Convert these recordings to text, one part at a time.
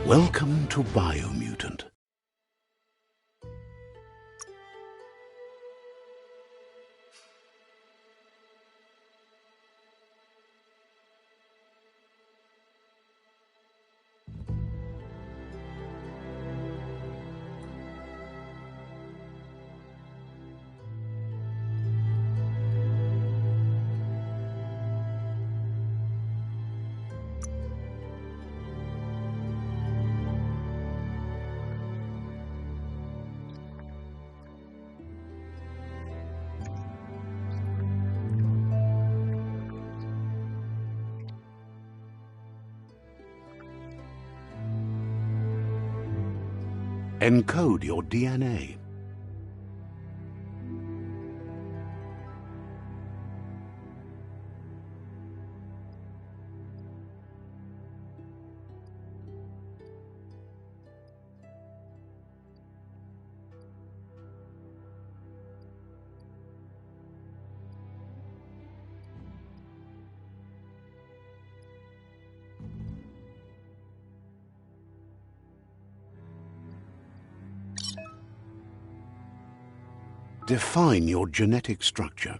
Welcome to Biomutant. Encode your DNA. Define your genetic structure.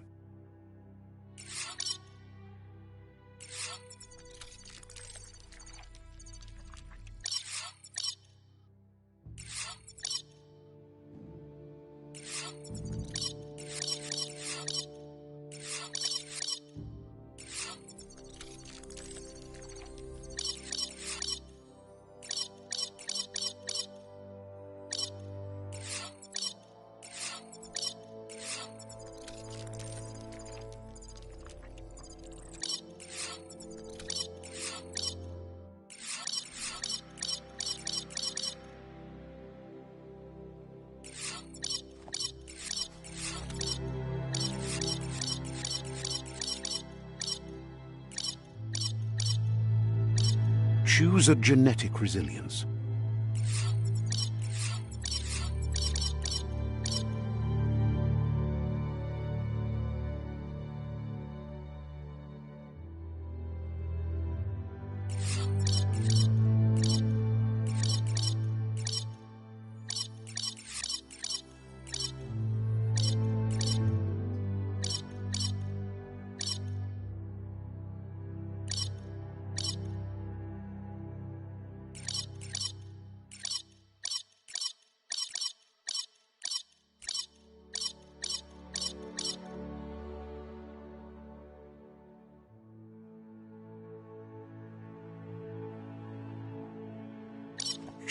Choose a genetic resilience.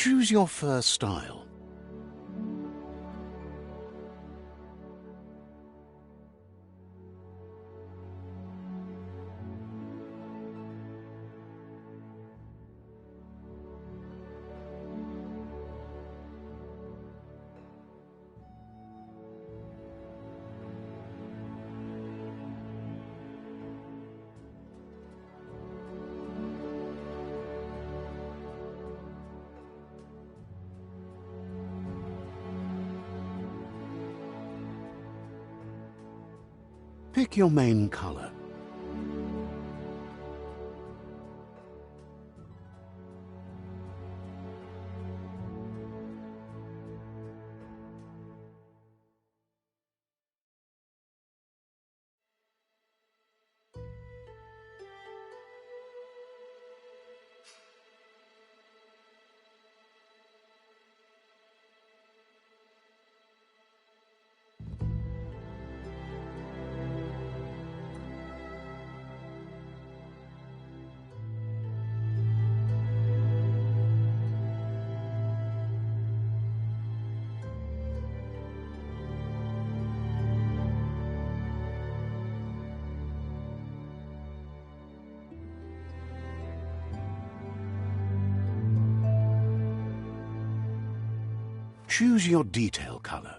Choose your first style. Pick your main color. Choose your detail color.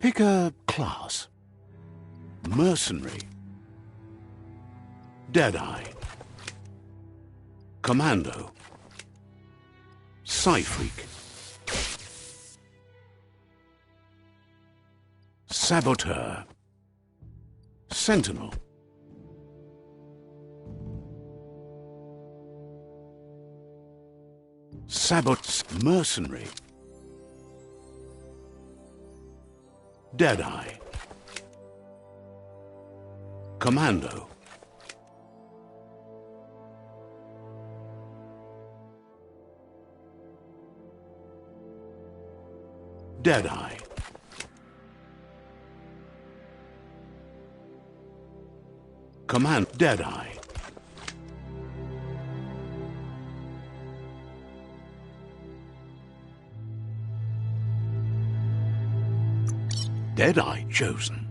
Pick a class. Mercenary. Deadeye. Commando. Psy-Freak. Saboteur. Sentinel. Mercenary. Deadeye. Commando. Deadeye. Deadeye. Deadeye chosen.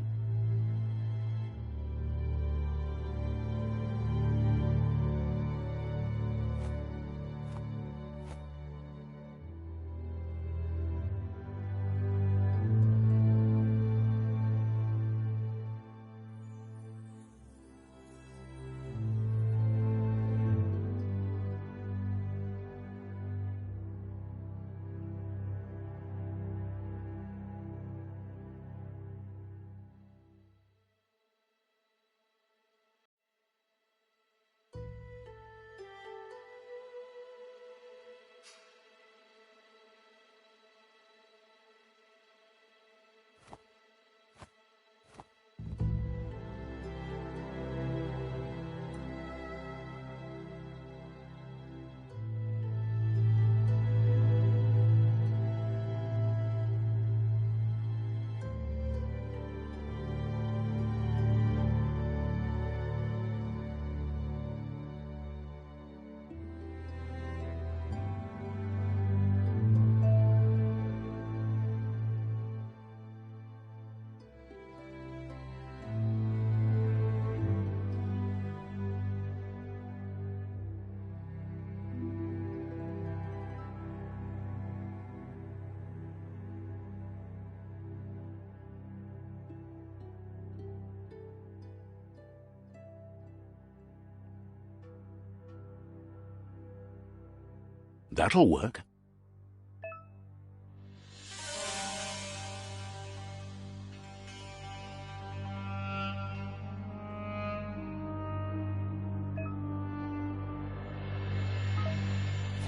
That'll work.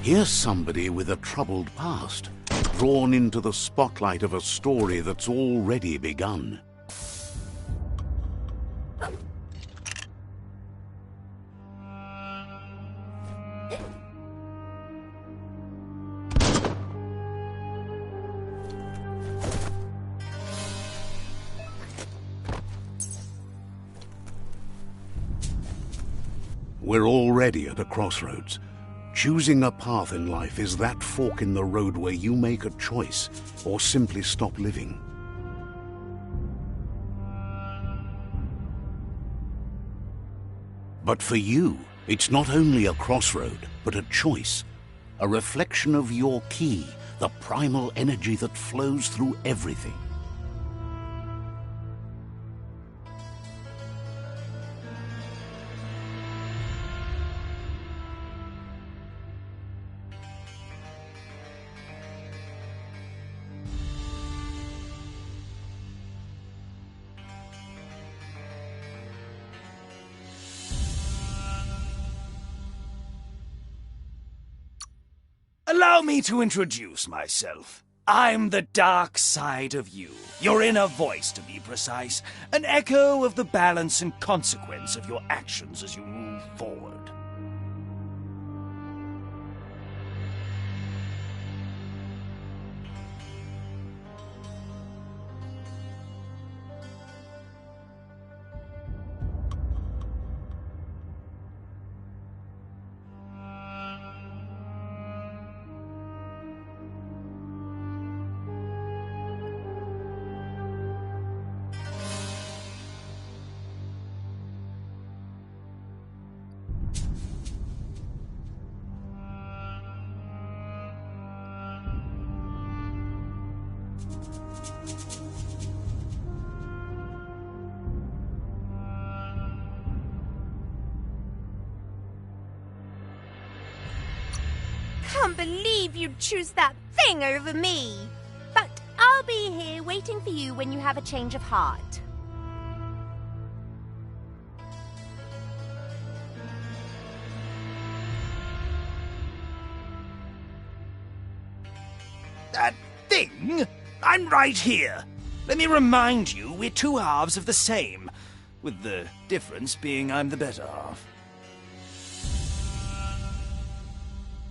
Here's somebody with a troubled past, drawn into the spotlight of a story that's already begun. We're already at a crossroads. Choosing a path in life is that fork in the road where you make a choice or simply stop living. But for you, it's not only a crossroad, but a choice. A reflection of your key, the primal energy that flows through everything. Allow me to introduce myself. I'm the dark side of you, your inner voice to be precise, an echo of the balance and consequence of your actions as you move forward. can't believe you'd choose that thing over me. But I'll be here waiting for you when you have a change of heart. That thing? I'm right here. Let me remind you, we're two halves of the same, with the difference being I'm the better half.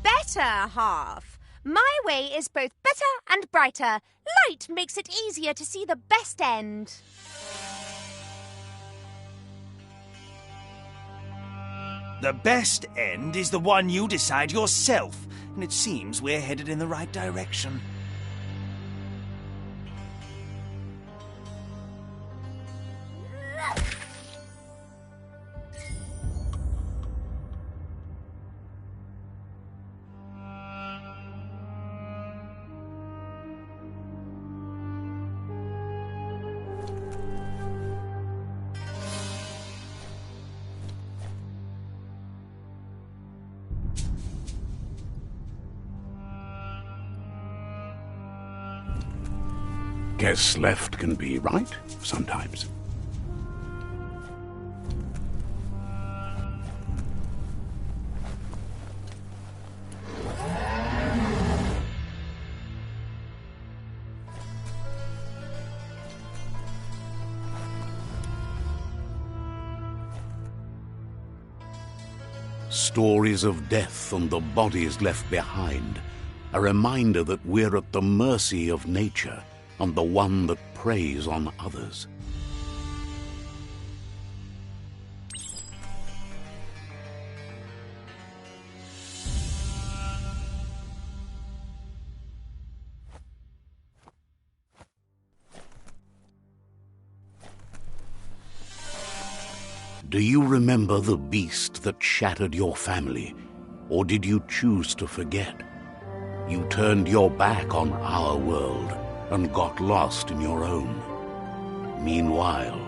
Better half. My way is both better and brighter. Light makes it easier to see the best end. The best end is the one you decide yourself, and it seems we're headed in the right direction. Guess left can be right sometimes. Stories of death and the bodies left behind, a reminder that we're at the mercy of nature and the one that preys on others. Do you remember the beast that shattered your family, or did you choose to forget? You turned your back on our world and got lost in your own. Meanwhile,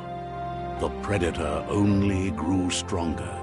the predator only grew stronger.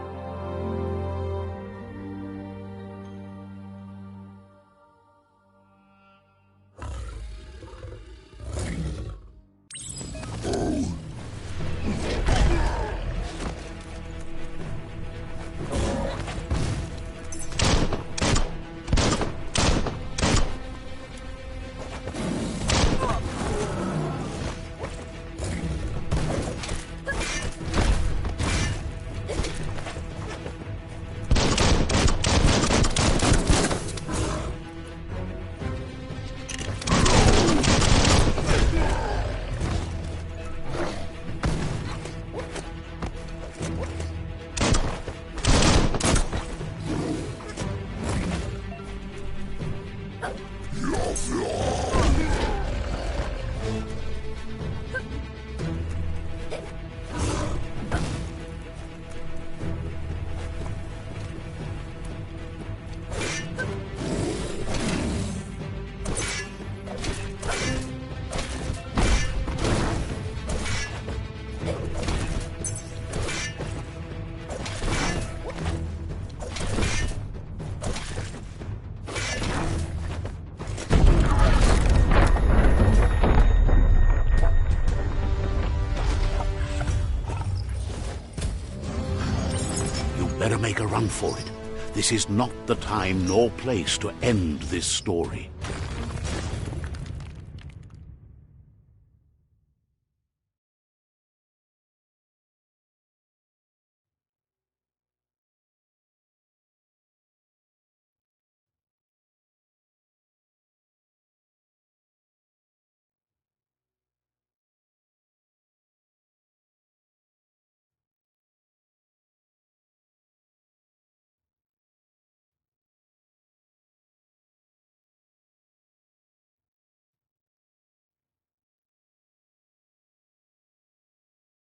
Better make a run for it. This is not the time nor place to end this story.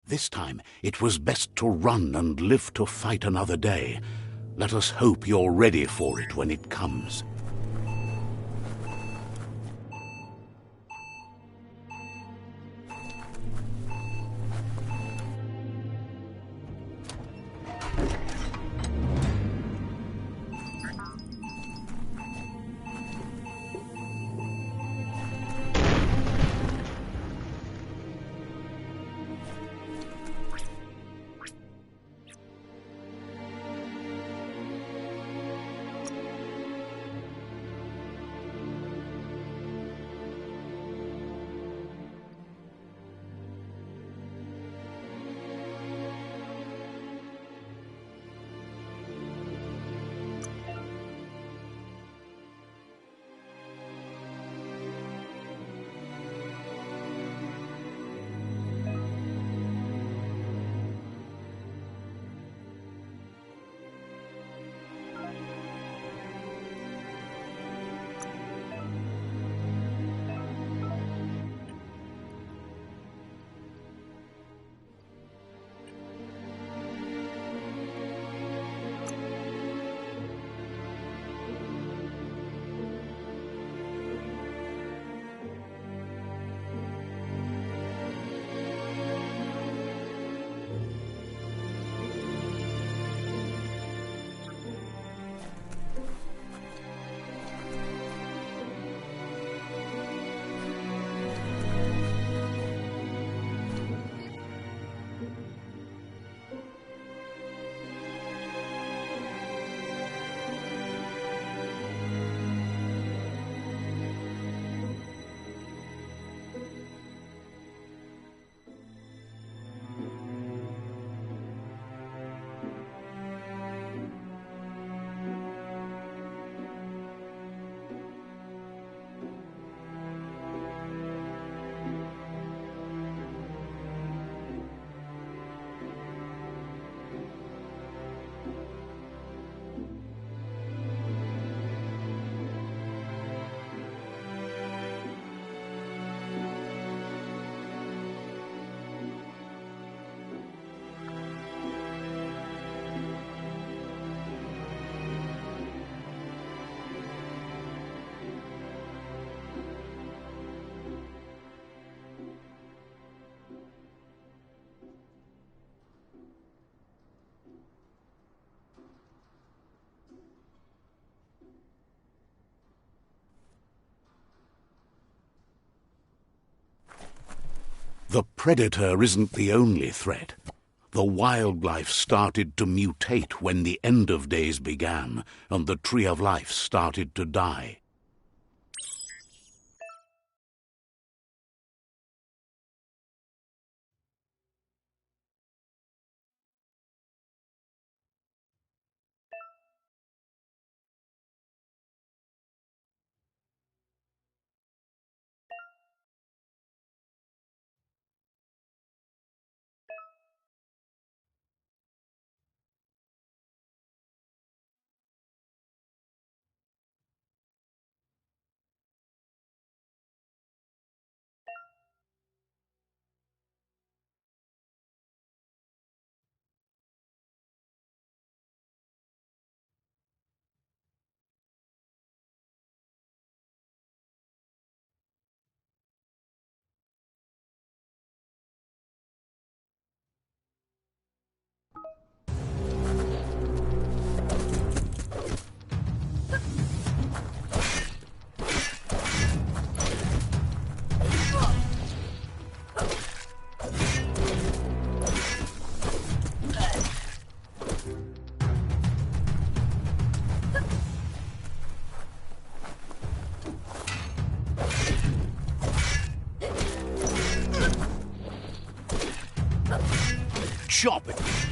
This time, it was best to run and live to fight another day. Let us hope you're ready for it when it comes. The predator isn't the only threat. The wildlife started to mutate when the end of days began, and the tree of life started to die. Chop it!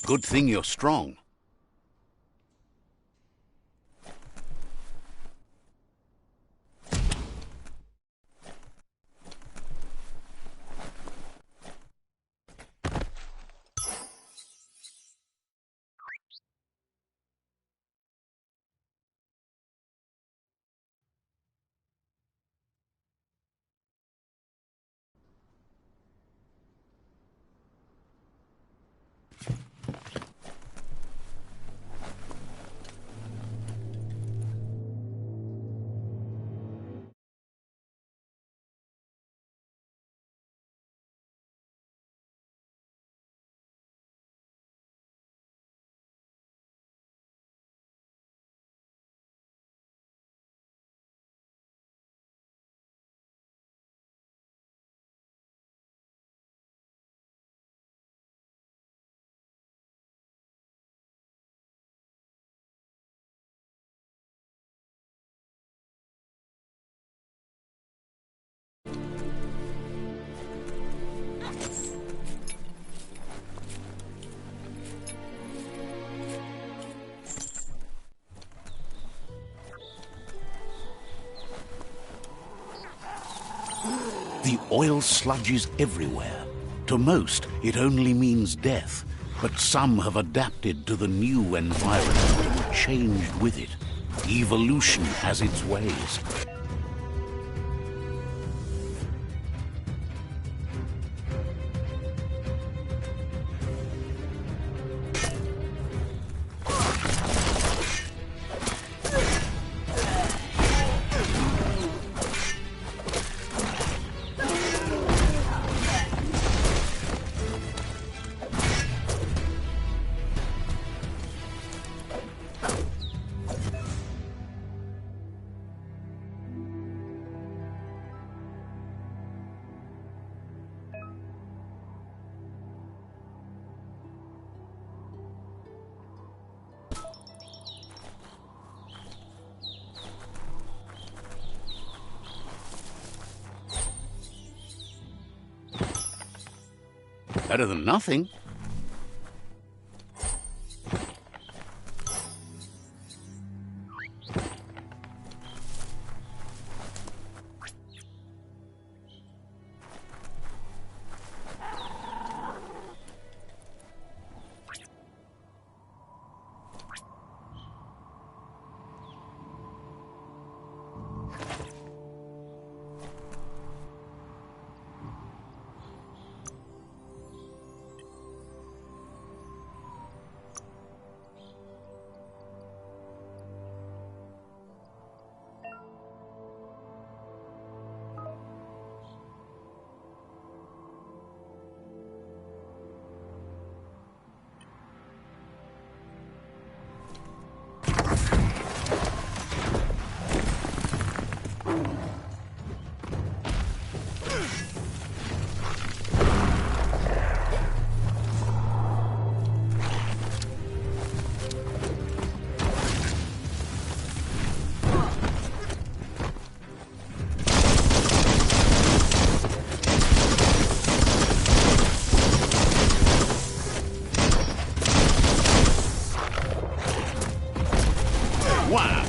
Good thing you're strong. The oil sludges everywhere. To most, it only means death, but some have adapted to the new environment and changed with it. Evolution has its ways. Better than nothing. Wow.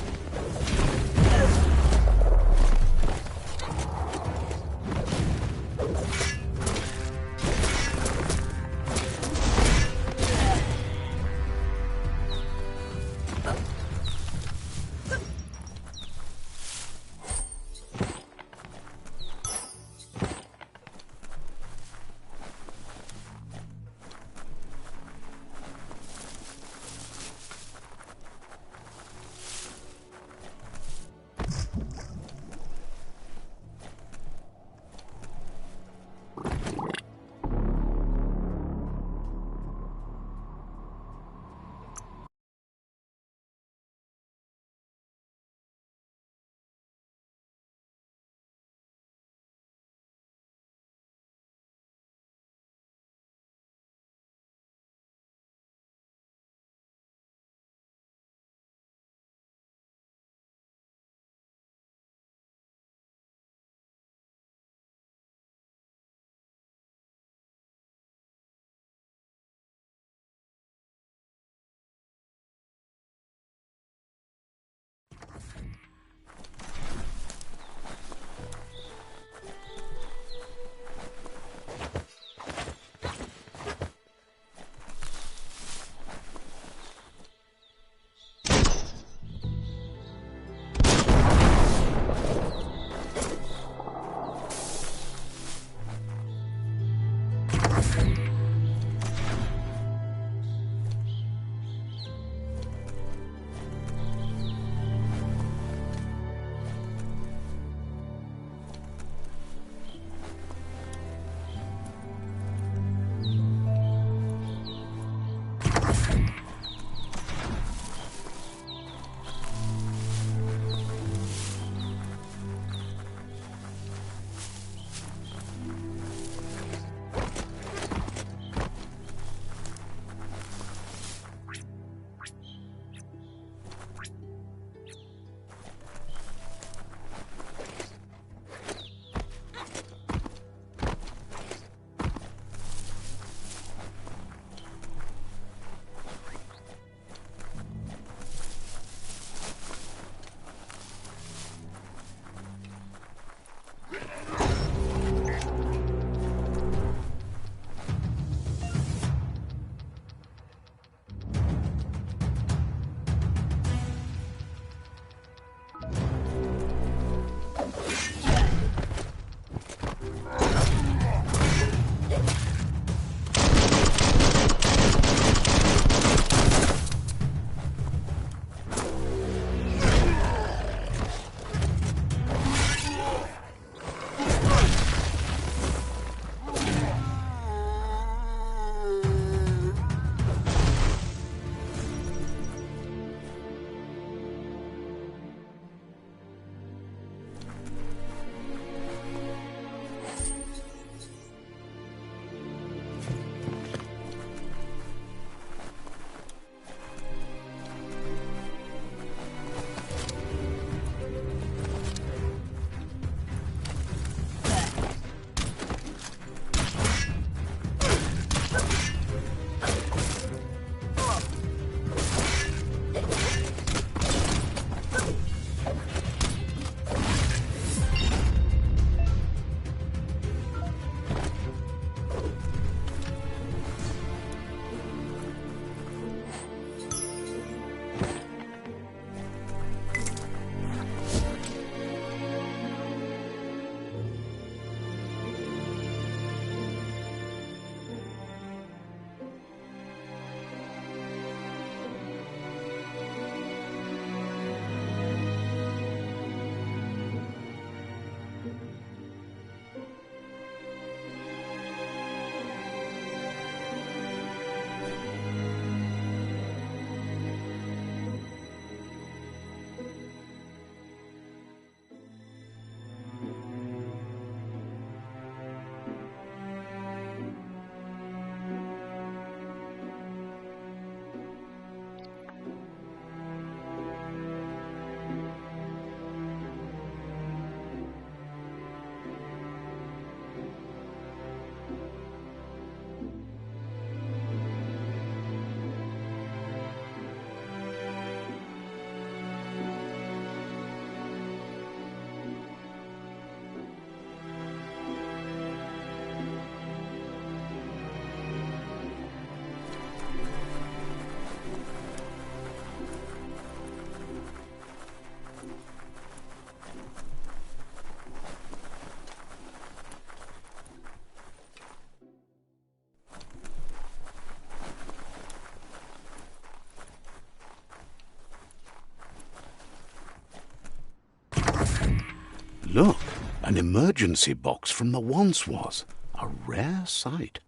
An emergency box from the once was. A rare sight.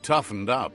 Toughened up.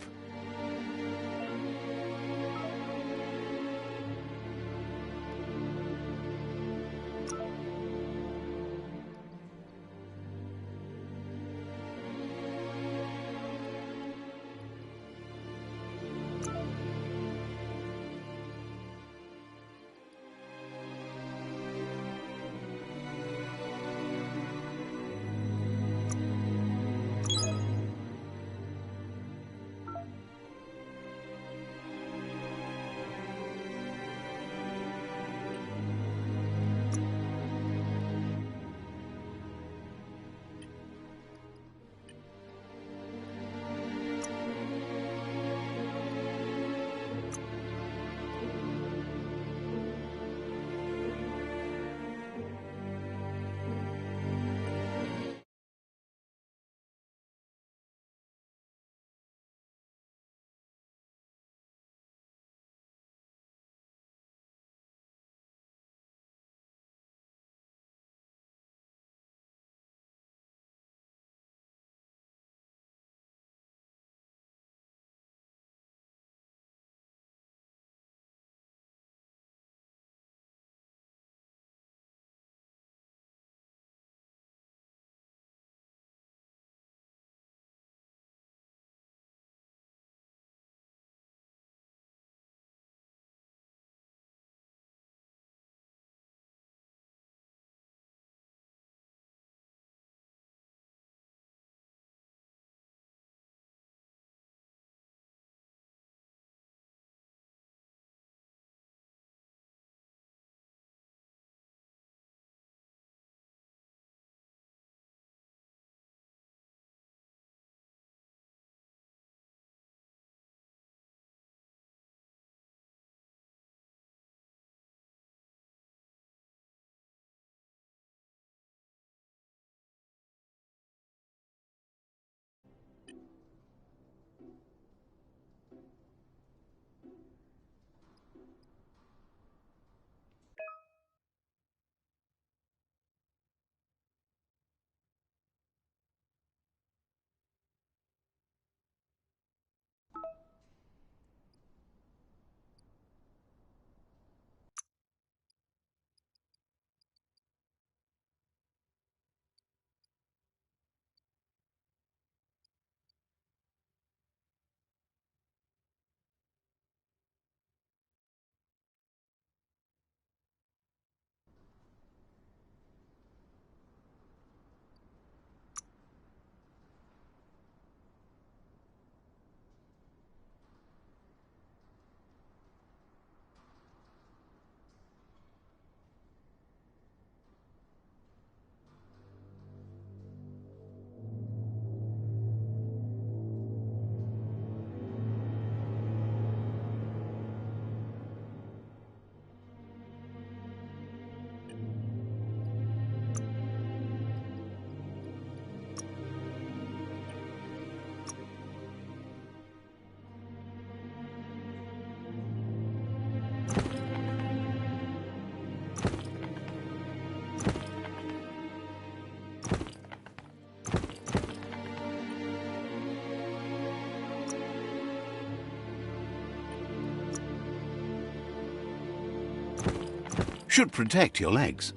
Should protect your legs.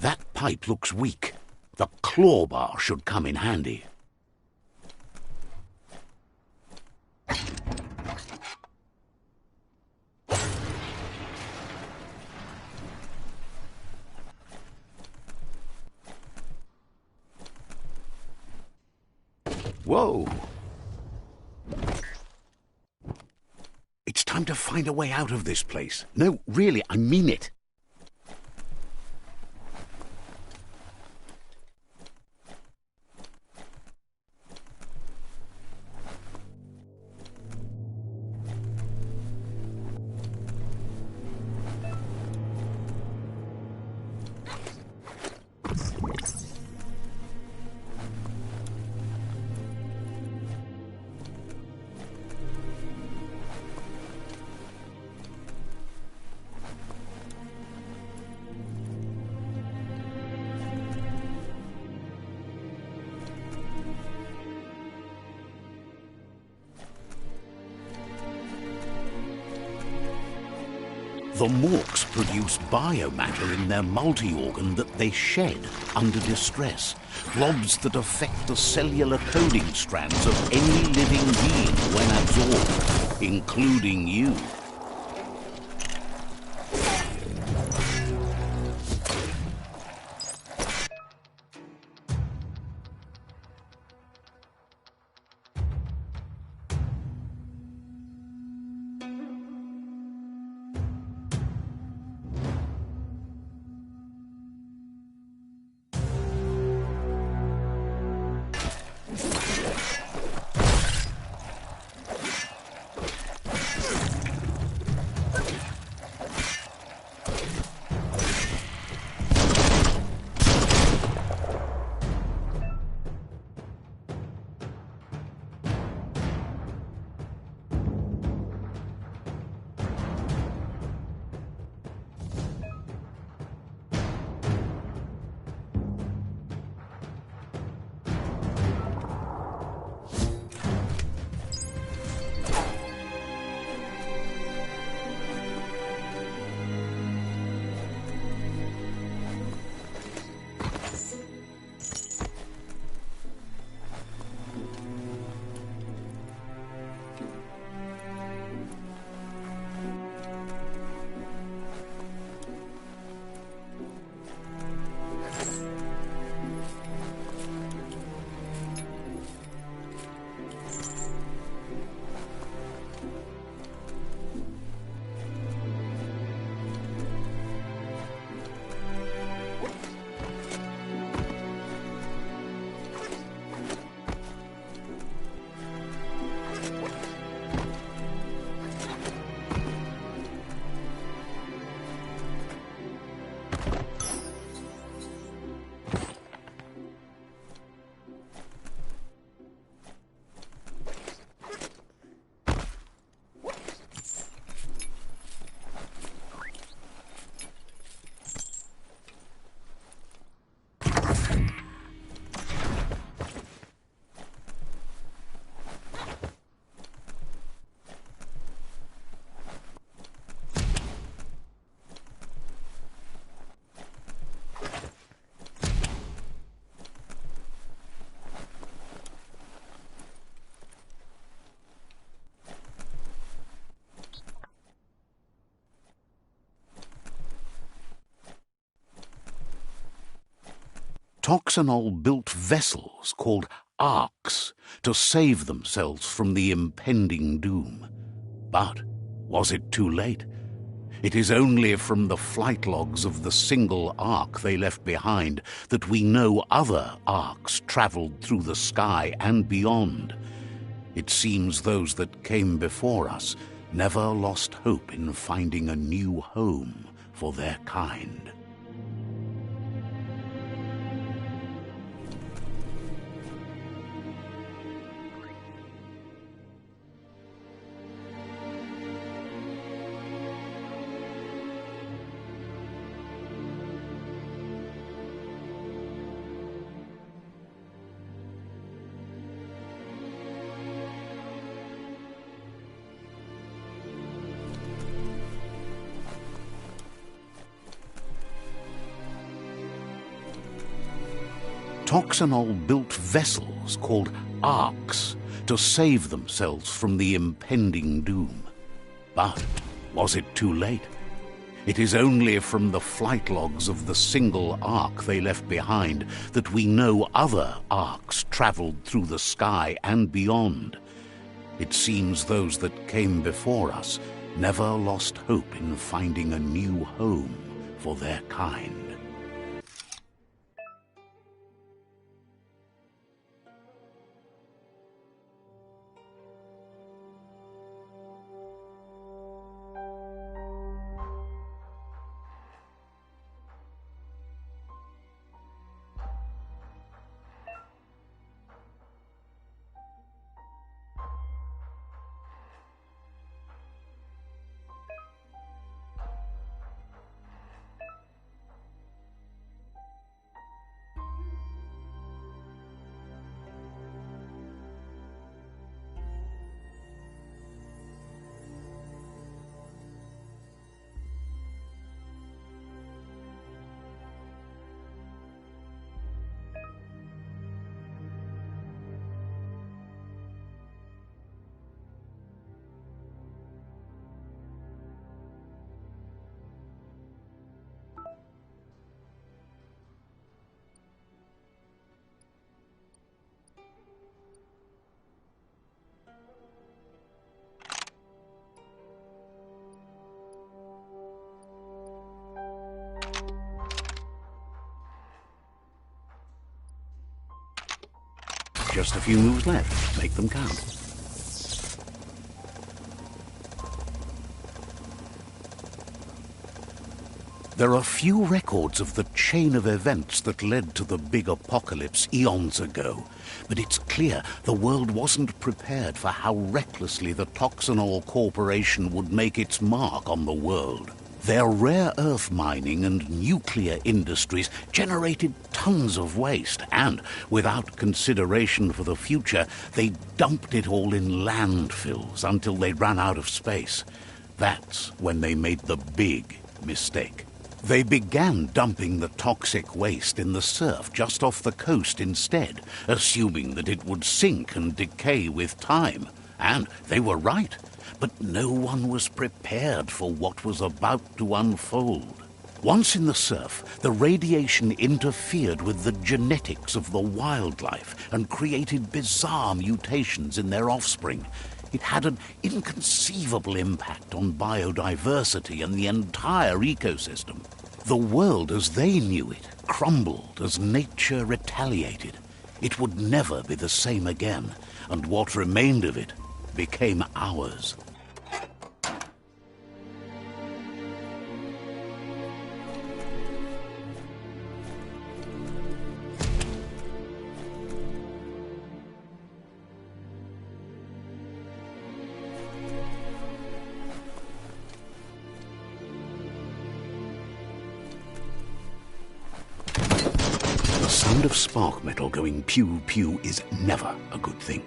That pipe looks weak. The claw bar should come in handy. Whoa! It's time to find a way out of this place. No, really, I mean it. The morks produce biomatter in their multi-organ that they shed under distress, blobs that affect the cellular coding strands of any living being when absorbed, including you. Toxanol built vessels called arks to save themselves from the impending doom. But was it too late? It is only from the flight logs of the single ark they left behind that we know other arks traveled through the sky and beyond. It seems those that came before us never lost hope in finding a new home for their kind. Toxanol built vessels called arks to save themselves from the impending doom. But was it too late? It is only from the flight logs of the single ark they left behind that we know other arks traveled through the sky and beyond. It seems those that came before us never lost hope in finding a new home for their kind. Just a few moves left. Make them count. There are few records of the chain of events that led to the big apocalypse eons ago, but it's clear the world wasn't prepared for how recklessly the Toxanol Corporation would make its mark on the world. Their rare earth mining and nuclear industries generated tons of waste, and, without consideration for the future, they dumped it all in landfills until they ran out of space. That's when they made the big mistake. They began dumping the toxic waste in the surf just off the coast instead, assuming that it would sink and decay with time. And they were right. But no one was prepared for what was about to unfold. Once in the surf, the radiation interfered with the genetics of the wildlife and created bizarre mutations in their offspring. It had an inconceivable impact on biodiversity and the entire ecosystem. The world as they knew it crumbled as nature retaliated. It would never be the same again, and what remained of it became ours. The sound of spark metal going pew-pew is never a good thing.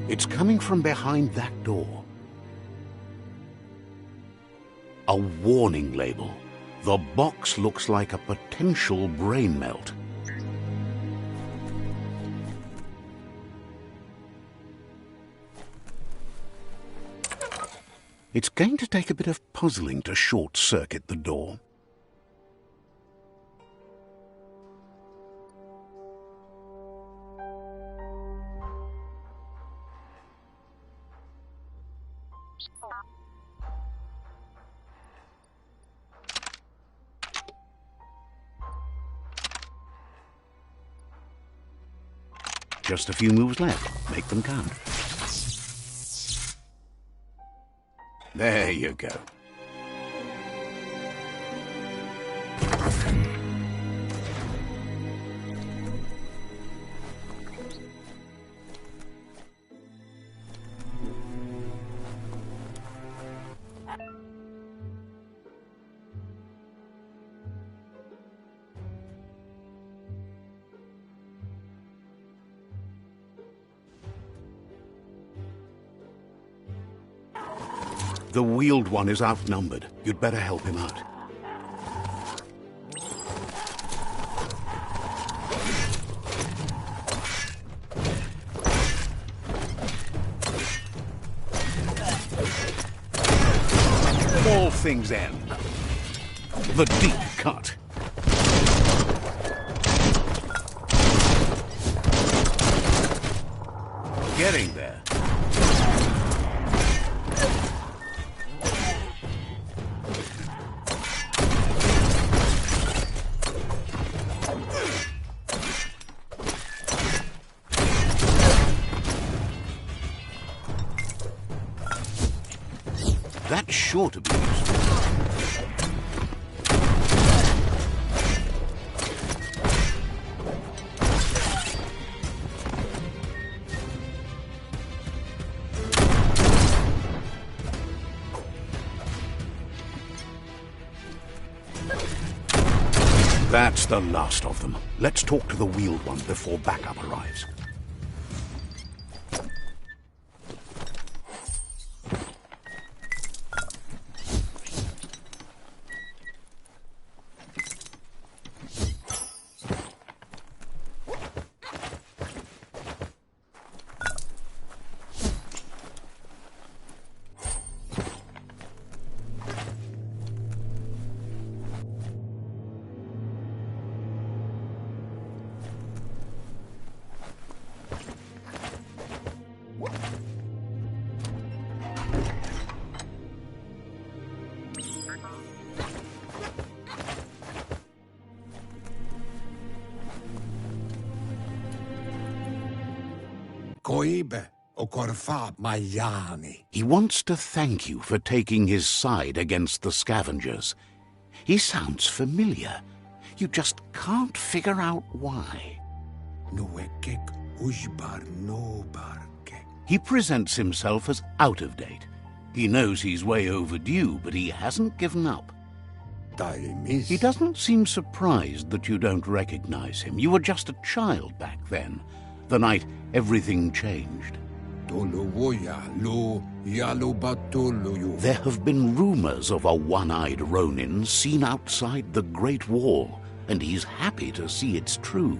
It's coming from behind that door. A warning label. The box looks like a potential brain melt. It's going to take a bit of puzzling to short-circuit the door. Just a few moves left. Make them count. There you go. The Wheeled One is outnumbered. You'd better help him out. All things end. The deep cut. Getting there. That's sure to be useful. That's the last of them. Let's talk to the Wheeled One before backup arrives. He wants to thank you for taking his side against the scavengers. He sounds familiar. You just can't figure out why. He presents himself as out of date. He knows he's way overdue, but he hasn't given up. He doesn't seem surprised that you don't recognize him. You were just a child back then, the night everything changed. There have been rumors of a one-eyed Ronin seen outside the Great Wall, and he's happy to see it's true.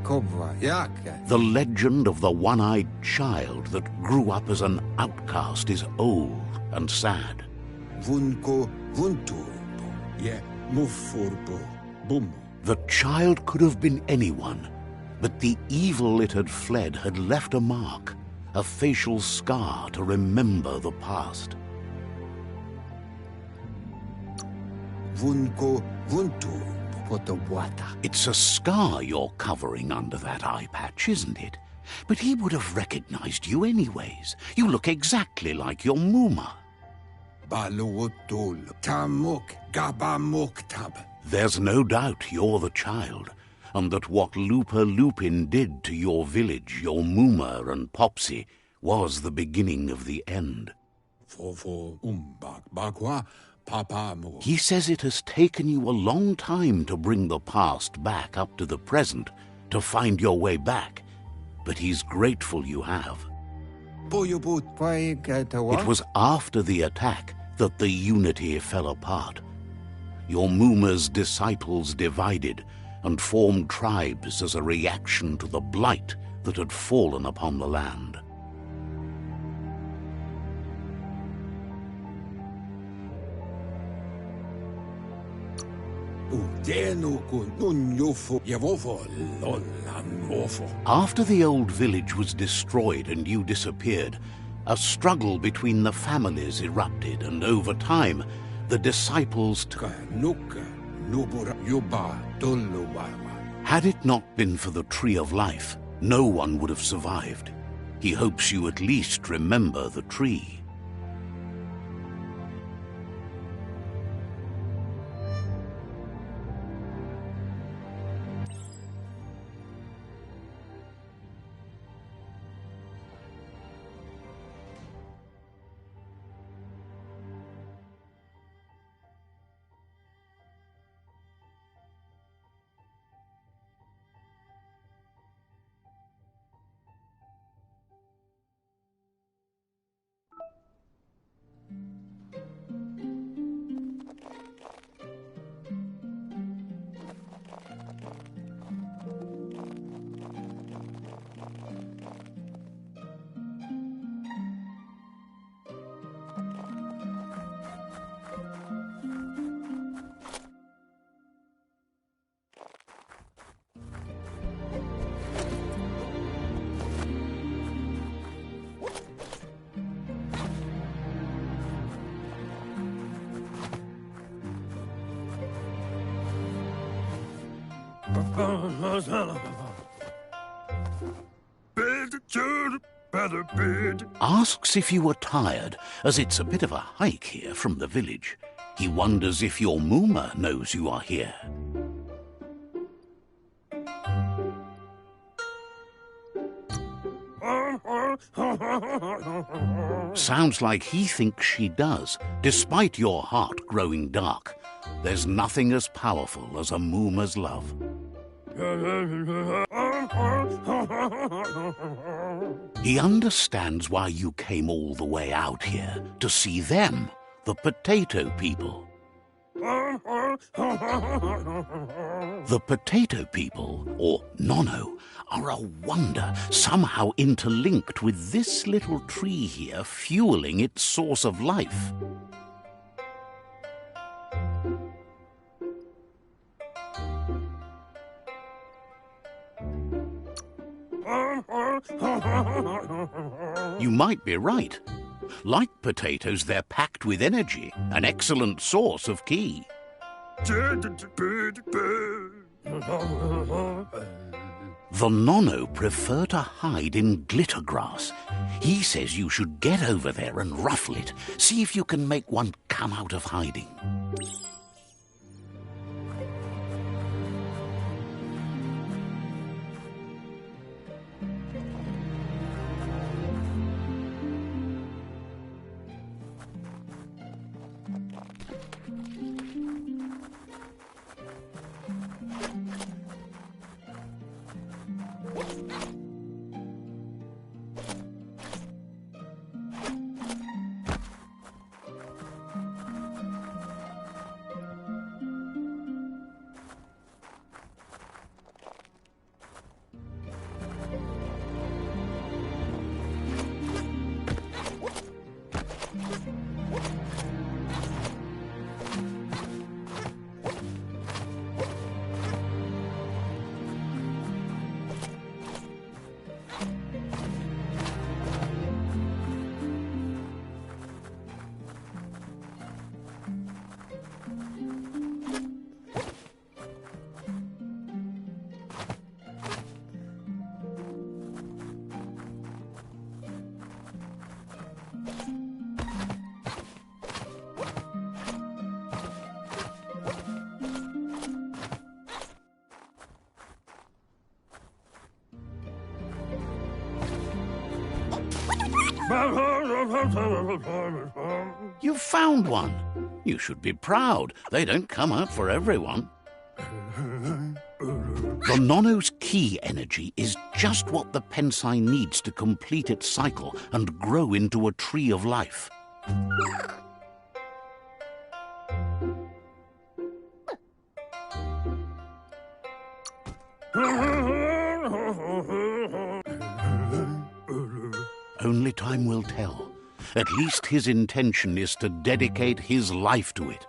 The legend of the one-eyed child that grew up as an outcast is old and sad. The child could have been anyone, but the evil it had fled had left a mark, a facial scar to remember the past. It's a scar you're covering under that eye patch, isn't it? But he would have recognized you anyways. You look exactly like your Muma. There's no doubt you're the child, and that what Lupa Lupin did to your village, your Muma and Popsy, was the beginning of the end. He says it has taken you a long time to bring the past back up to the present, to find your way back, but he's grateful you have. It was after the attack that the unity fell apart. Your Muma's disciples divided and formed tribes as a reaction to the blight that had fallen upon the land. After the old village was destroyed and you disappeared, A struggle between the families erupted, and over time, the disciples Had it not been for the Tree of Life, no one would have survived. He hopes you at least remember the tree. Asks if you were tired, as it's a bit of a hike here from the village. He wonders if your Mooma knows you are here. Sounds like he thinks she does, despite your heart growing dark. There's nothing as powerful as a Mooma's love. He understands why you came all the way out here, to see them, the potato people. The potato people, or Nono, are a wonder, somehow interlinked with this little tree here, fueling its source of life. You might be right. Like potatoes, they're packed with energy, an excellent source of ki. The Nono prefer to hide in glitter grass. He says you should get over there and ruffle it. See if you can make one come out of hiding. You've found one. You should be proud. They don't come out for everyone. The Nono's ki energy is just what the Pensai needs to complete its cycle and grow into a tree of life. Only time will tell. At least his intention is to dedicate his life to it.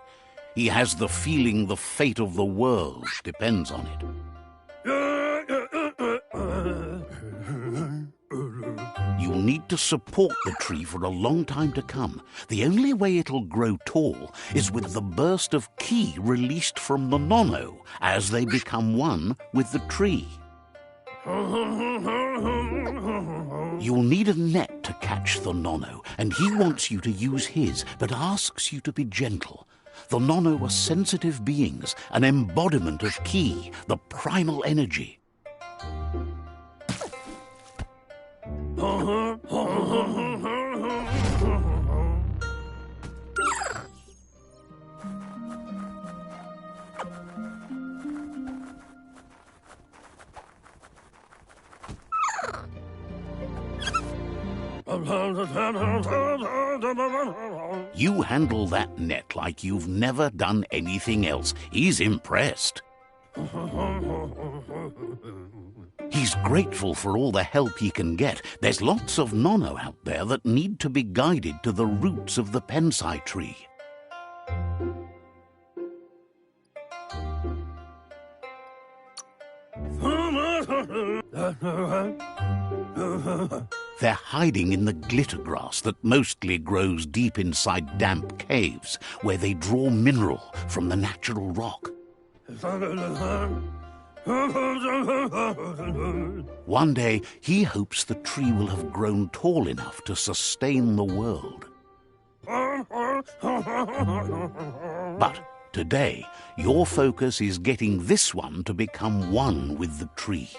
He has the feeling the fate of the world depends on it. You need to support the tree for a long time to come. The only way it'll grow tall is with the burst of ki released from the nono as they become one with the tree. You'll need a net to catch the nono, and he wants you to use his, but asks you to be gentle. The nono are sensitive beings, an embodiment of ki, the primal energy. You handle that net like you've never done anything else. He's impressed. He's grateful for all the help he can get. There's lots of nono out there that need to be guided to the roots of the pensai tree. They're hiding in the glitter grass that mostly grows deep inside damp caves, where they draw mineral from the natural rock. One day, he hopes the tree will have grown tall enough to sustain the world. But today, your focus is getting this one to become one with the tree.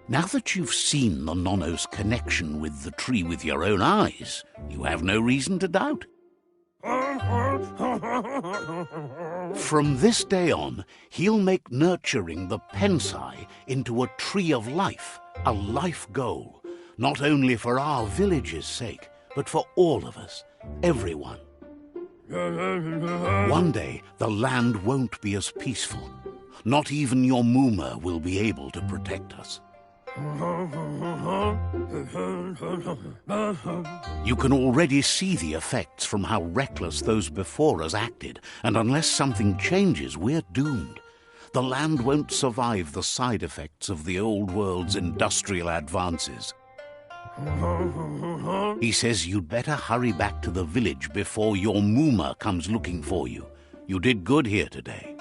Now that you've seen the nono's connection with the tree with your own eyes, you have no reason to doubt. From this day on, he'll make nurturing the pensai into a tree of life, a life goal, not only for our village's sake, but for all of us, everyone. One day, the land won't be as peaceful. Not even your Muma will be able to protect us. You can already see the effects from how reckless those before us acted, and unless something changes, we're doomed. The land won't survive the side effects of the old world's industrial advances. He says you'd better hurry back to the village before your Muma comes looking for you. You did good here today.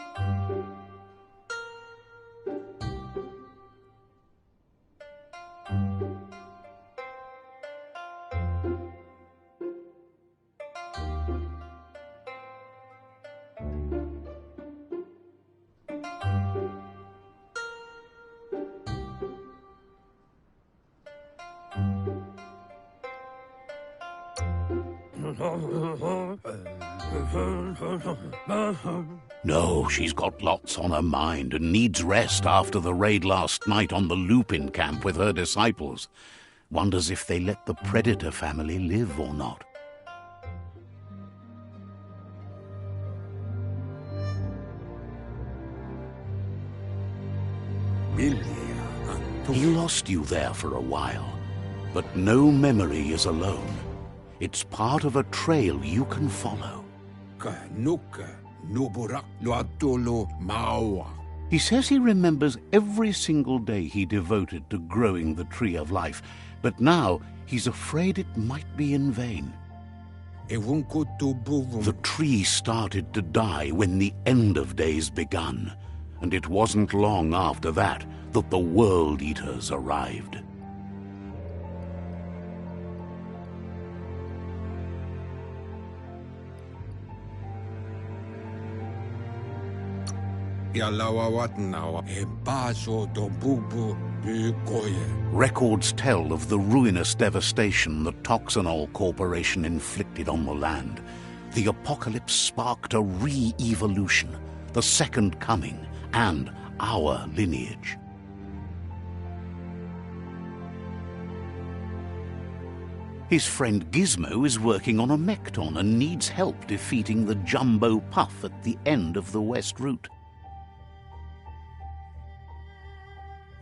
No, she's got lots on her mind and needs rest after the raid last night on the Lupin camp with her disciples. Wonders if they let the Predator family live or not. He lost you there for a while, but no memory is alone. It's part of a trail you can follow. He says he remembers every single day he devoted to growing the Tree of Life, but now he's afraid it might be in vain. The tree started to die when the end of days begun. and it wasn't long after that that the World Eaters arrived. Records tell of the ruinous devastation the Toxanol Corporation inflicted on the land. The apocalypse sparked a re-evolution, the Second Coming, and our lineage. His friend Gizmo is working on a Mekton and needs help defeating the Jumbo Puff at the end of the West Route.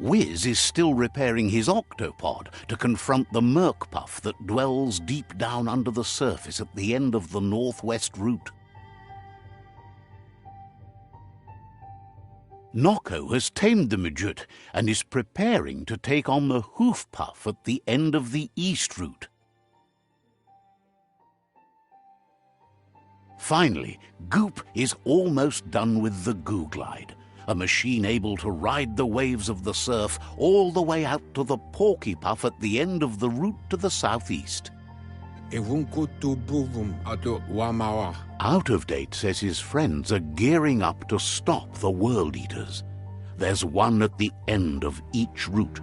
Wiz is still repairing his octopod to confront the Merc Puff that dwells deep down under the surface at the end of the Northwest Route. Nocco has tamed the Midget and is preparing to take on the Hoof Puff at the end of the East Route. Finally, Goop is almost done with the Goo Glide, a machine able to ride the waves of the surf all the way out to the Porky Puff at the end of the route to the southeast. Out of Date says his friends are gearing up to stop the World Eaters. There's one at the end of each route.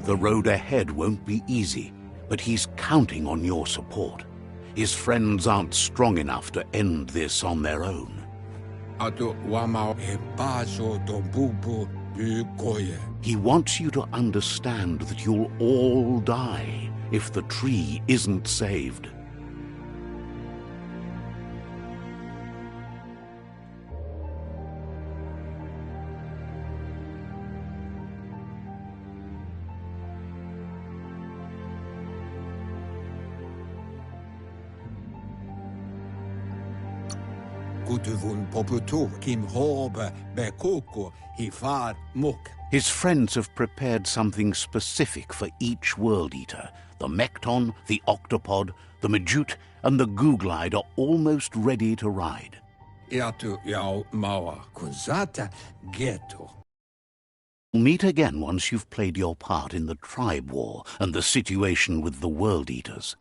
The road ahead won't be easy, but he's counting on your support. His friends aren't strong enough to end this on their own. He wants you to understand that you'll all die if the tree isn't saved. His friends have prepared something specific for each World Eater. The Mekton, the Octopod, the Majute, and the Goo Glide are almost ready to ride. We'll meet again once you've played your part in the tribe war and the situation with the World Eaters.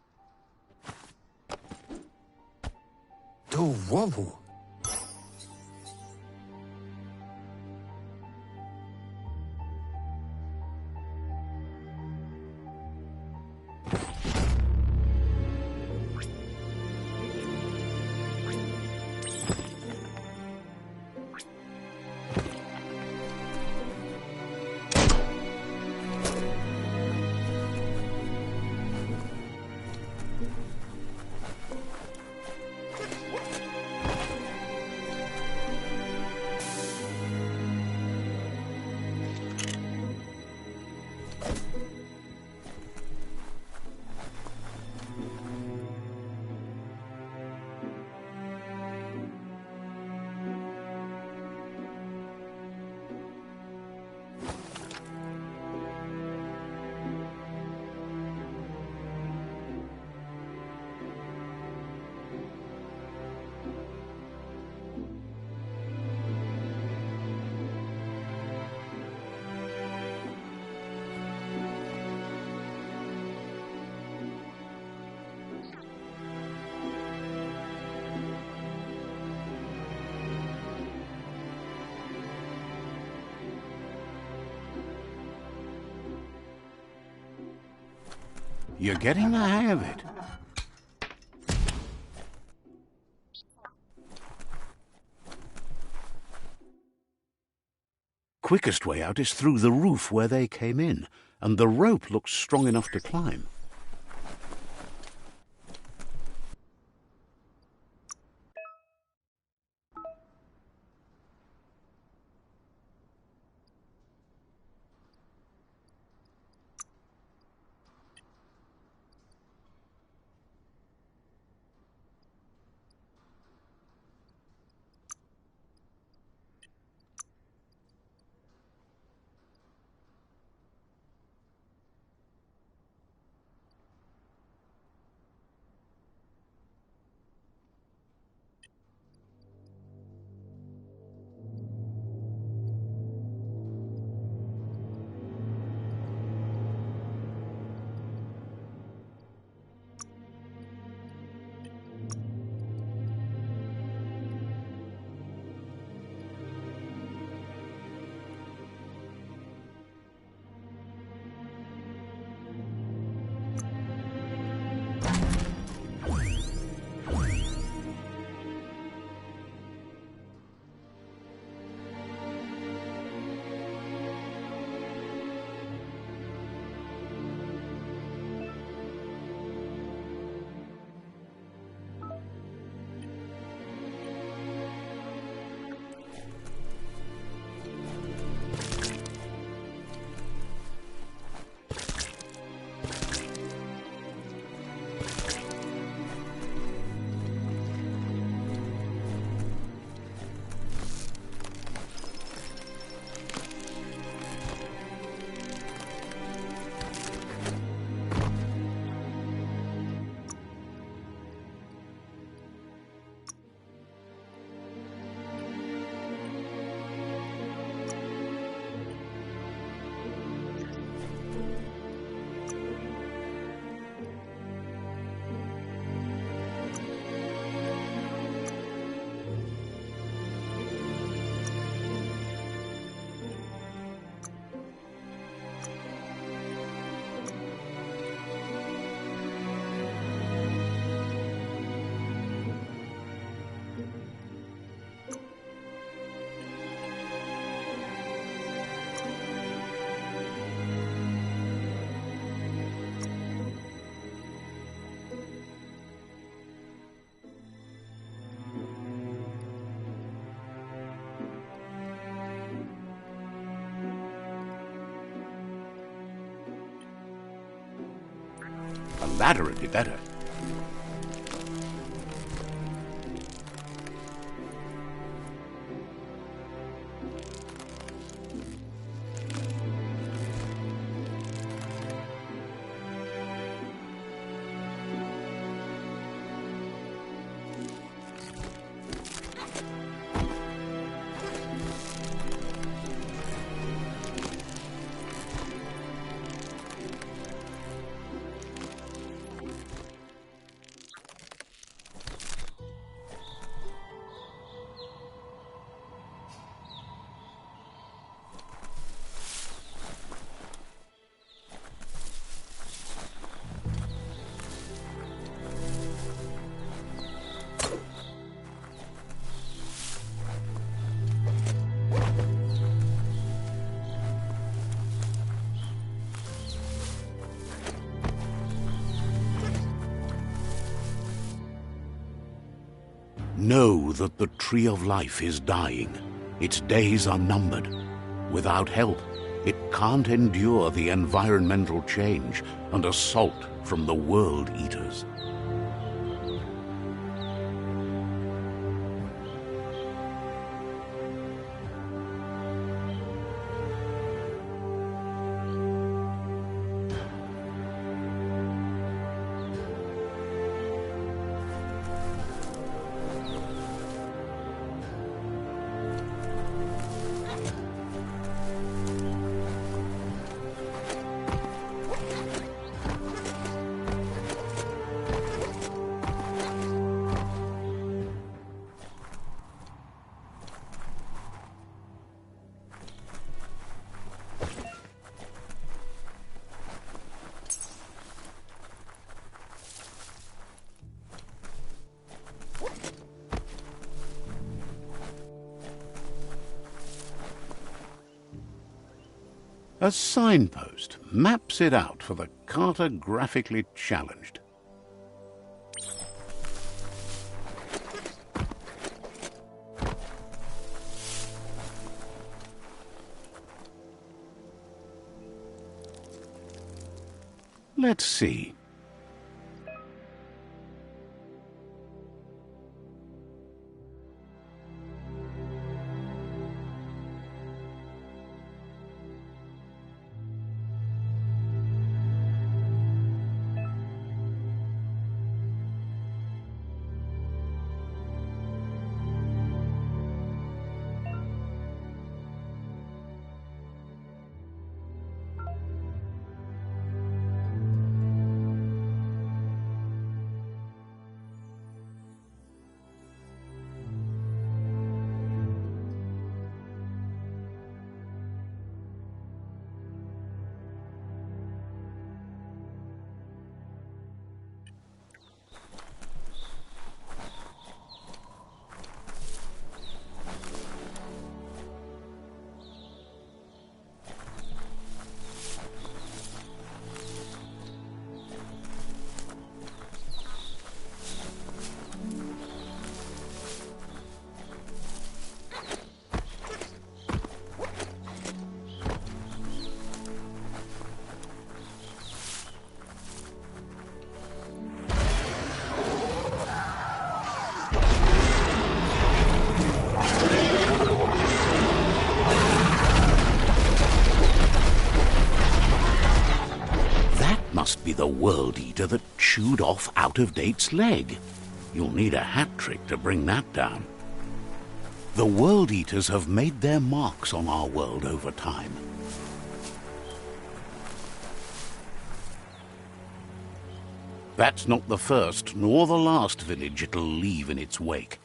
You're getting the hang of it. Quickest way out is through the roof where they came in, and the rope looks strong enough to climb. A ladder would be better. Know that the Tree of Life is dying. Its days are numbered. Without help, it can't endure the environmental change and assault from the World Eaters. A signpost maps it out for the cartographically challenged. Let's see. Must be the World Eater that chewed off Out-of-Date's leg. You'll need a hat trick to bring that down. The World Eaters have made their marks on our world over time. That's not the first nor the last village it'll leave in its wake.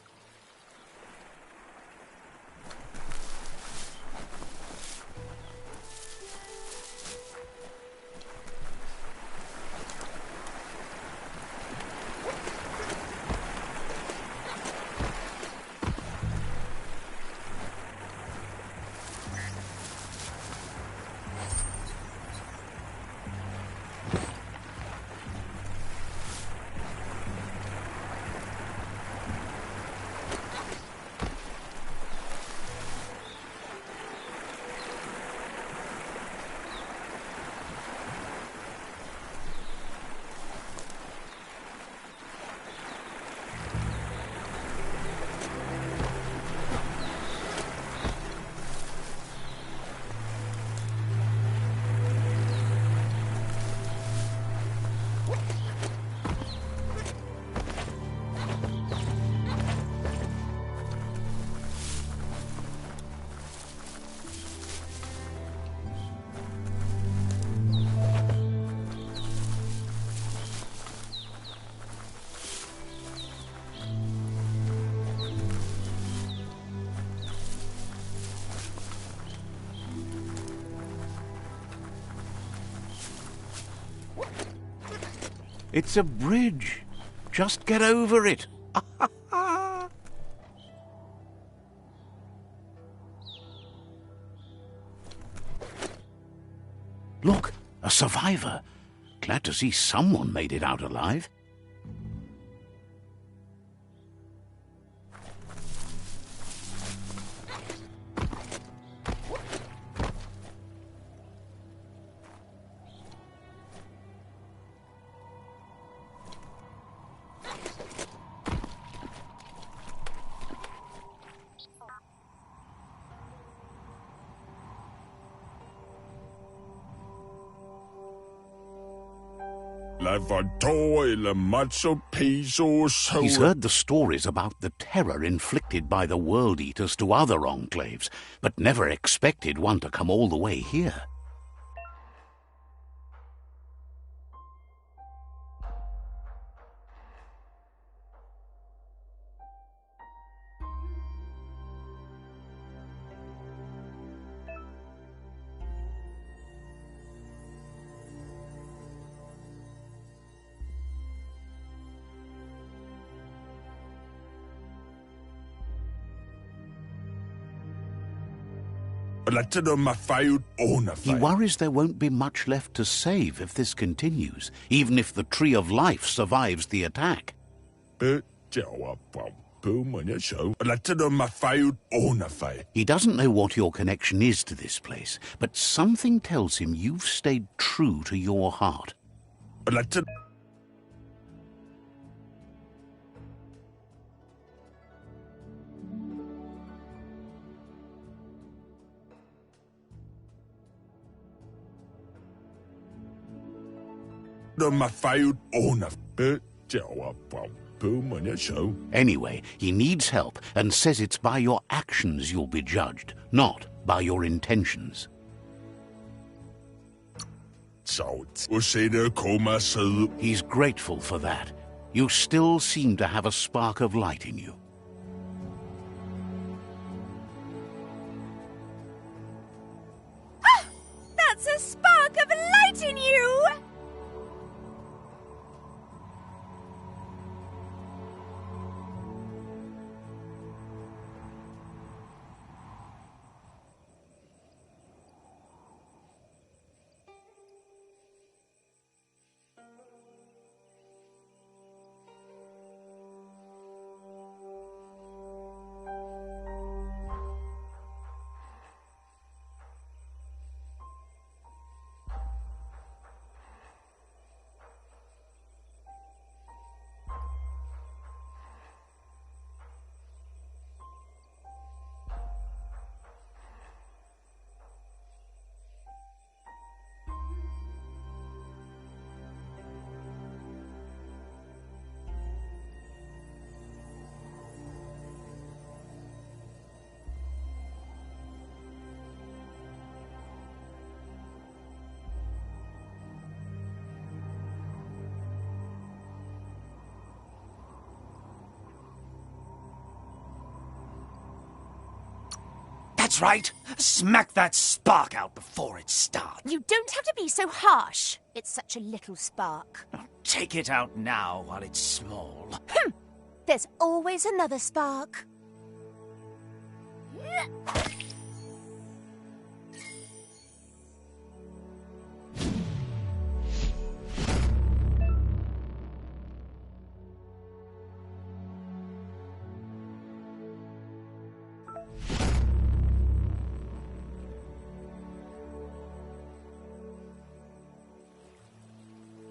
It's a bridge. Just get over it. Look, a survivor. Glad to see someone made it out alive. He's heard the stories about the terror inflicted by the World Eaters to other enclaves, but never expected one to come all the way here. He worries there won't be much left to save if this continues, even if the Tree of Life survives the attack. He doesn't know what your connection is to this place, but something tells him you've stayed true to your heart. Anyway, he needs help and says it's by your actions you'll be judged, not by your intentions. He's grateful for that. You still seem to have a spark of light in you. That's a spark of light in you! That's right. Smack that spark out before it starts. You don't have to be so harsh. It's such a little spark. Take it out now while it's small. There's always another spark.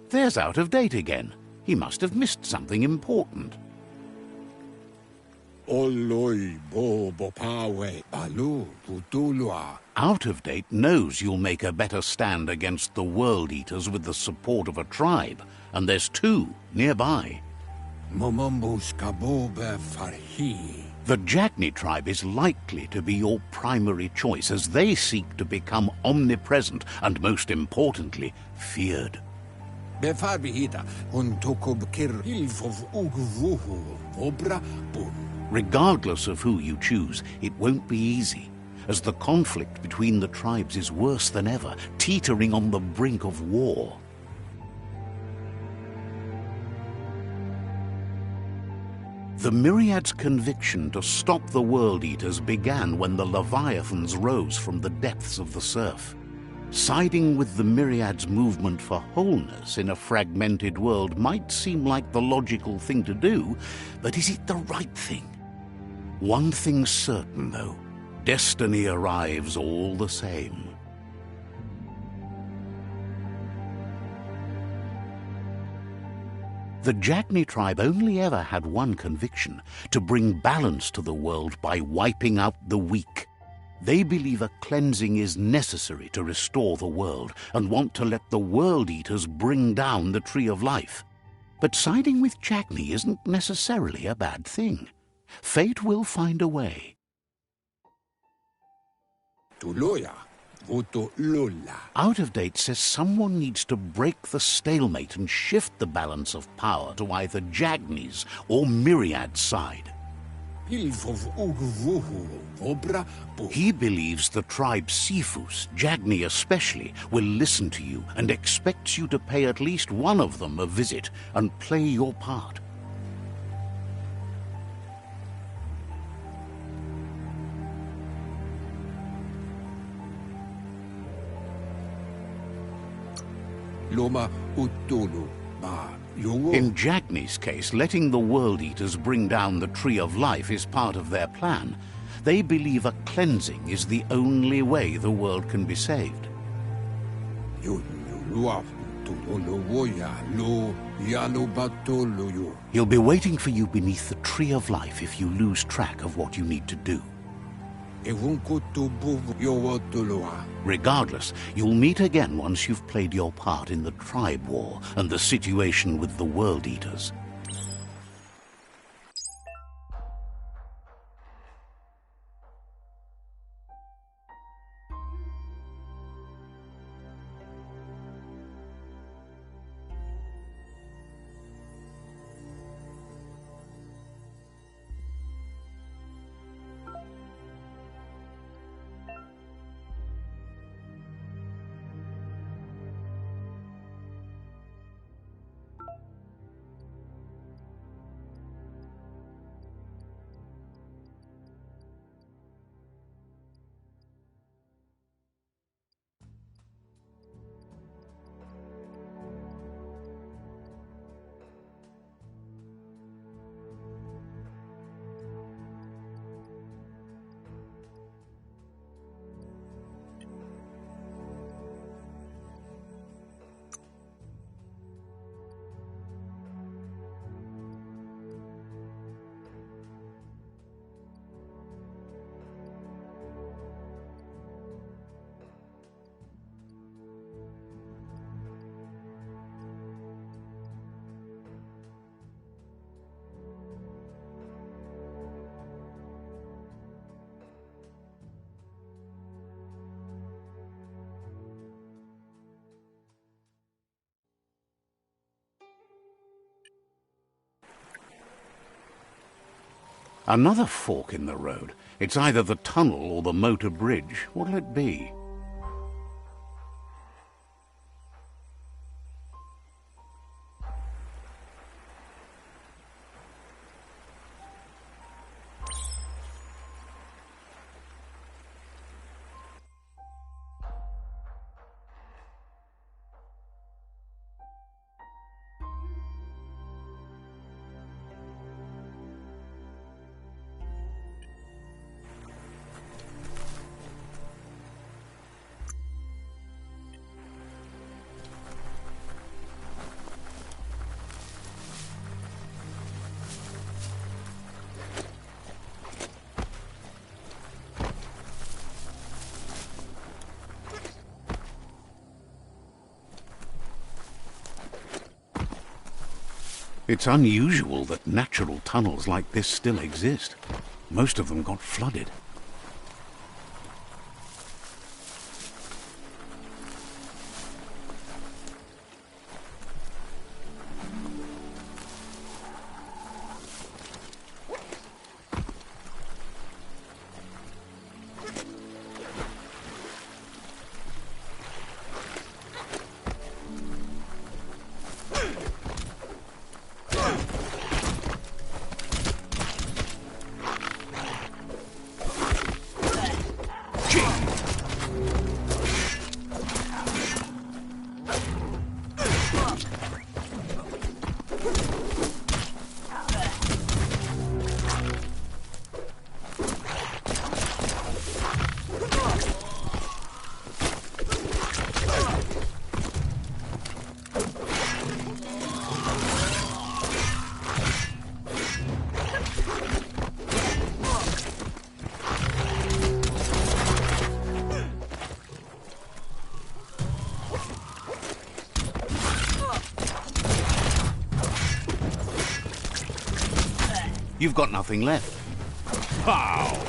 There's Out of Date again. He must have missed something important. Out of Date knows you'll make a better stand against the World Eaters with the support of a tribe, and there's two nearby. The Jagni tribe is likely to be your primary choice as they seek to become omnipresent and, most importantly, feared. Regardless of who you choose, it won't be easy, as the conflict between the tribes is worse than ever, teetering on the brink of war. The Myriad's conviction to stop the World Eaters began when the Leviathans rose from the depths of the surf. Siding with the Myriad's movement for wholeness in a fragmented world might seem like the logical thing to do, but is it the right thing? One thing's certain, though. Destiny arrives all the same. The Jagni tribe only ever had one conviction: to bring balance to the world by wiping out the weak. They believe a cleansing is necessary to restore the world and want to let the World Eaters bring down the Tree of Life. But siding with Jagni isn't necessarily a bad thing. Fate will find a way. Out of Date says someone needs to break the stalemate and shift the balance of power to either Jagni's or Myriad's side. He believes the tribe Sifus, Jagni especially, will listen to you and expects you to pay at least one of them a visit and play your part. In Jagni's case, letting the World Eaters bring down the Tree of Life is part of their plan. They believe a cleansing is the only way the world can be saved. He'll be waiting for you beneath the Tree of Life if you lose track of what you need to do. Regardless, you'll meet again once you've played your part in the tribe war and the situation with the World Eaters. Another fork in the road. It's either the tunnel or the motor bridge. What'll it be? It's unusual that natural tunnels like this still exist. Most of them got flooded. You've got nothing left. Pow!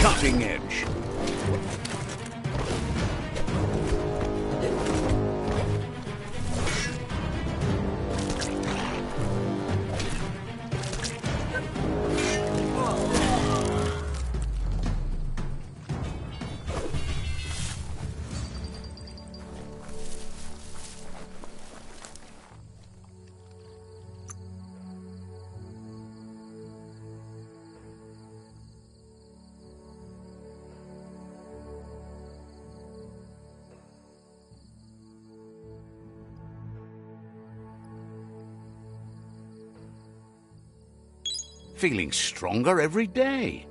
Cutting edge. Feeling stronger every day.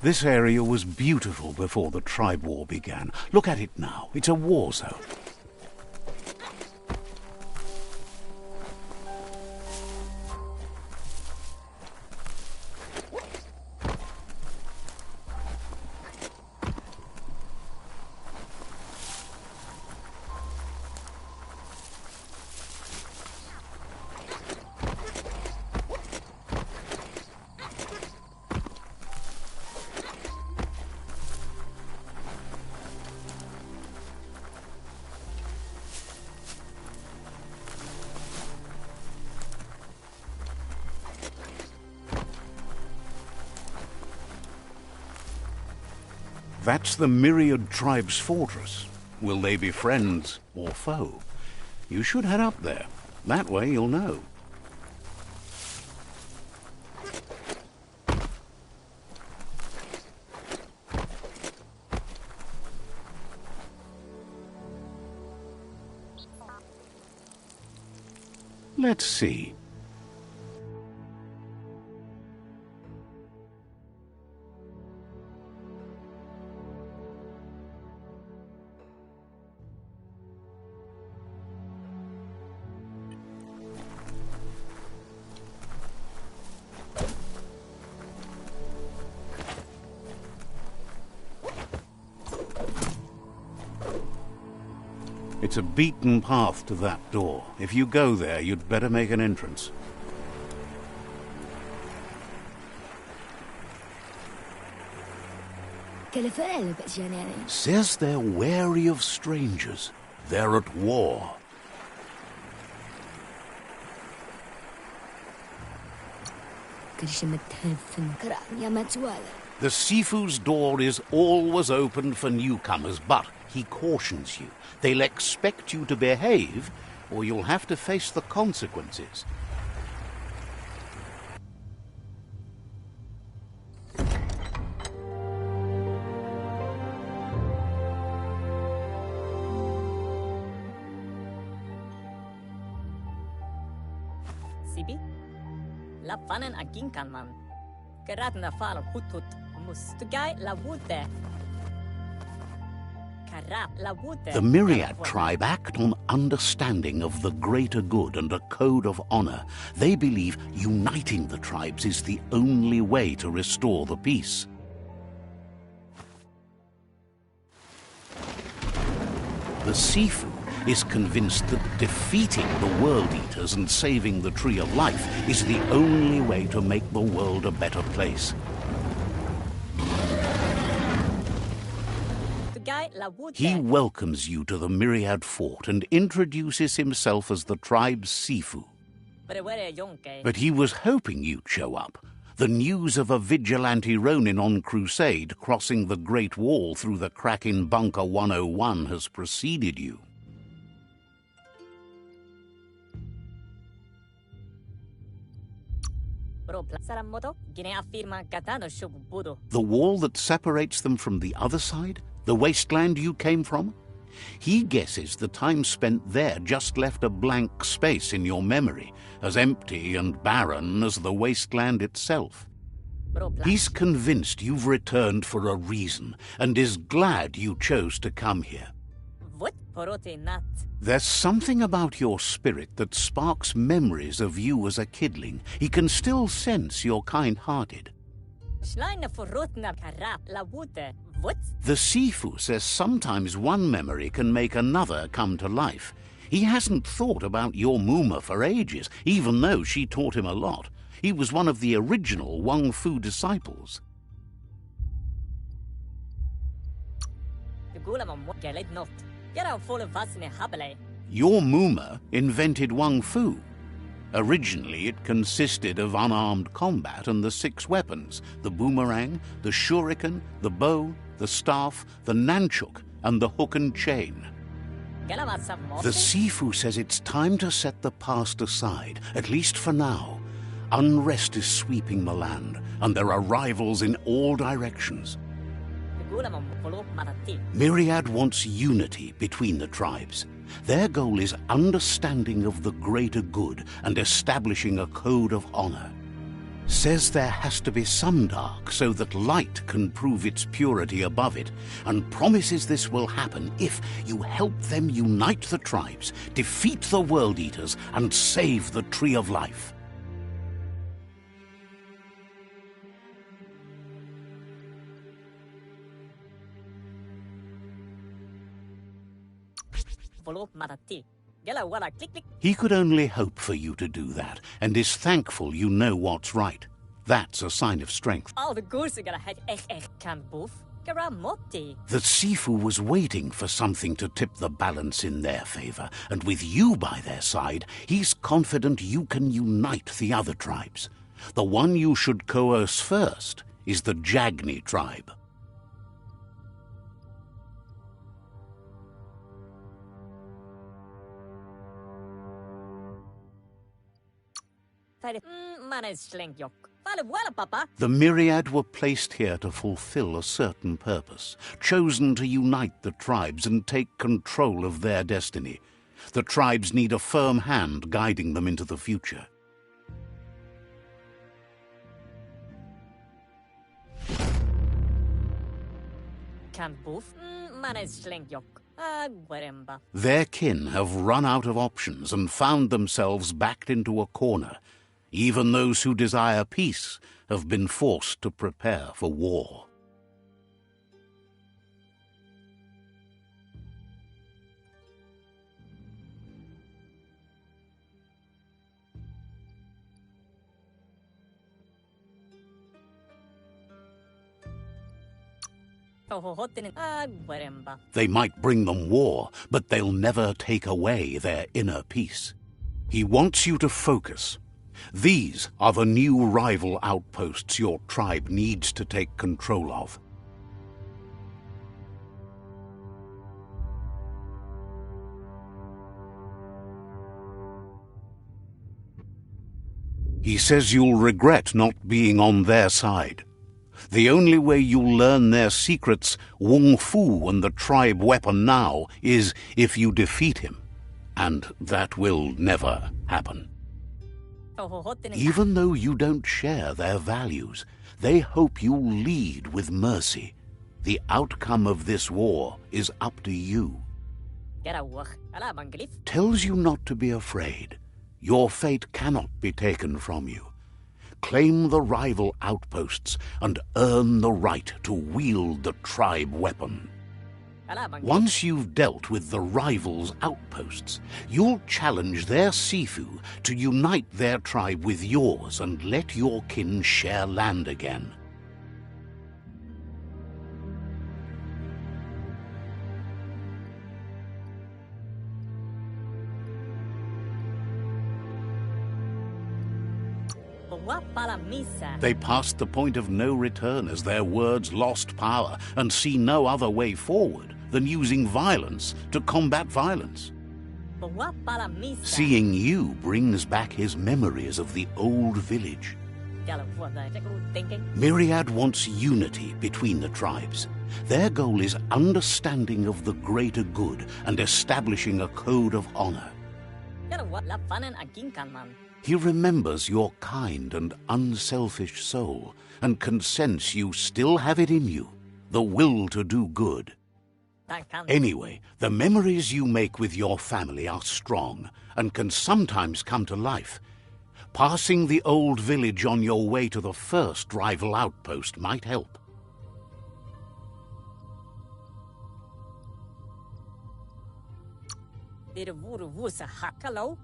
This area was beautiful before the tribe war began. Look at it now. It's a war zone. That's the Myriad Tribe's fortress. Will they be friends or foe? You should head up there. That way you'll know. Let's see. It's a beaten path to that door. If you go there, you'd better make an entrance. Says they're wary of strangers. They're at war. The Sifu's door is always open for newcomers, but he cautions you. They'll expect you to behave, or you'll have to face the consequences. Sibi? La fanen agin kan man. Geradna fal hutut mustugai la wute. The Myriad tribe act on understanding of the greater good and a code of honor. They believe uniting the tribes is the only way to restore the peace. The Sifu is convinced that defeating the World Eaters and saving the Tree of Life is the only way to make the world a better place. He welcomes you to the Myriad Fort and introduces himself as the tribe's Sifu. But he was hoping you'd show up. The news of a vigilante Ronin on crusade crossing the Great Wall through the crack in Bunker 101 has preceded you. The wall that separates them from the other side? The wasteland you came from? He guesses the time spent there just left a blank space in your memory, as empty and barren as the wasteland itself. He's convinced you've returned for a reason, and is glad you chose to come here. There's something about your spirit that sparks memories of you as a kidling. He can still sense you're kind-hearted. The Sifu says sometimes one memory can make another come to life. He hasn't thought about your Muma for ages, even though she taught him a lot. He was one of the original Wang Fu disciples. Your Muma invented Wang Fu. Originally, it consisted of unarmed combat and the 6 weapons: the boomerang, the shuriken, the bow, the staff, the nunchuk, and the hook and chain. The Sifu says it's time to set the past aside, at least for now. Unrest is sweeping the land, and there are rivals in all directions. Myriad wants unity between the tribes. Their goal is understanding of the greater good and establishing a code of honor. Says there has to be some dark so that light can prove its purity above it, and promises this will happen if you help them unite the tribes, defeat the World Eaters, and save the Tree of Life. He could only hope for you to do that, and is thankful you know what's right. That's a sign of strength. The Sifu was waiting for something to tip the balance in their favor, and with you by their side, he's confident you can unite the other tribes. The one you should coerce first is the Jagni tribe. The Myriad were placed here to fulfill a certain purpose, chosen to unite the tribes and take control of their destiny. The tribes need a firm hand guiding them into the future. Their kin have run out of options and found themselves backed into a corner. Even those who desire peace have been forced to prepare for war. They might bring them war, but they'll never take away their inner peace. He wants you to focus. These are the new rival outposts your tribe needs to take control of. He says you'll regret not being on their side. The only way you'll learn their secrets, Wung Fu and the tribe weapon now, is if you defeat him. And that will never happen. Even though you don't share their values, they hope you'll lead with mercy. The outcome of this war is up to you. Tells you not to be afraid. Your fate cannot be taken from you. Claim the rival outposts and earn the right to wield the tribe weapon. Once you've dealt with the rivals' outposts, you'll challenge their Sifu to unite their tribe with yours and let your kin share land again. They passed the point of no return as their words lost power and see no other way forward than using violence to combat violence. Seeing you brings back his memories of the old village. Myriad wants unity between the tribes. Their goal is understanding of the greater good and establishing a code of honor. He remembers your kind and unselfish soul and can sense you still have it in you, the will to do good. Anyway, the memories you make with your family are strong and can sometimes come to life. Passing the old village on your way to the first rival outpost might help.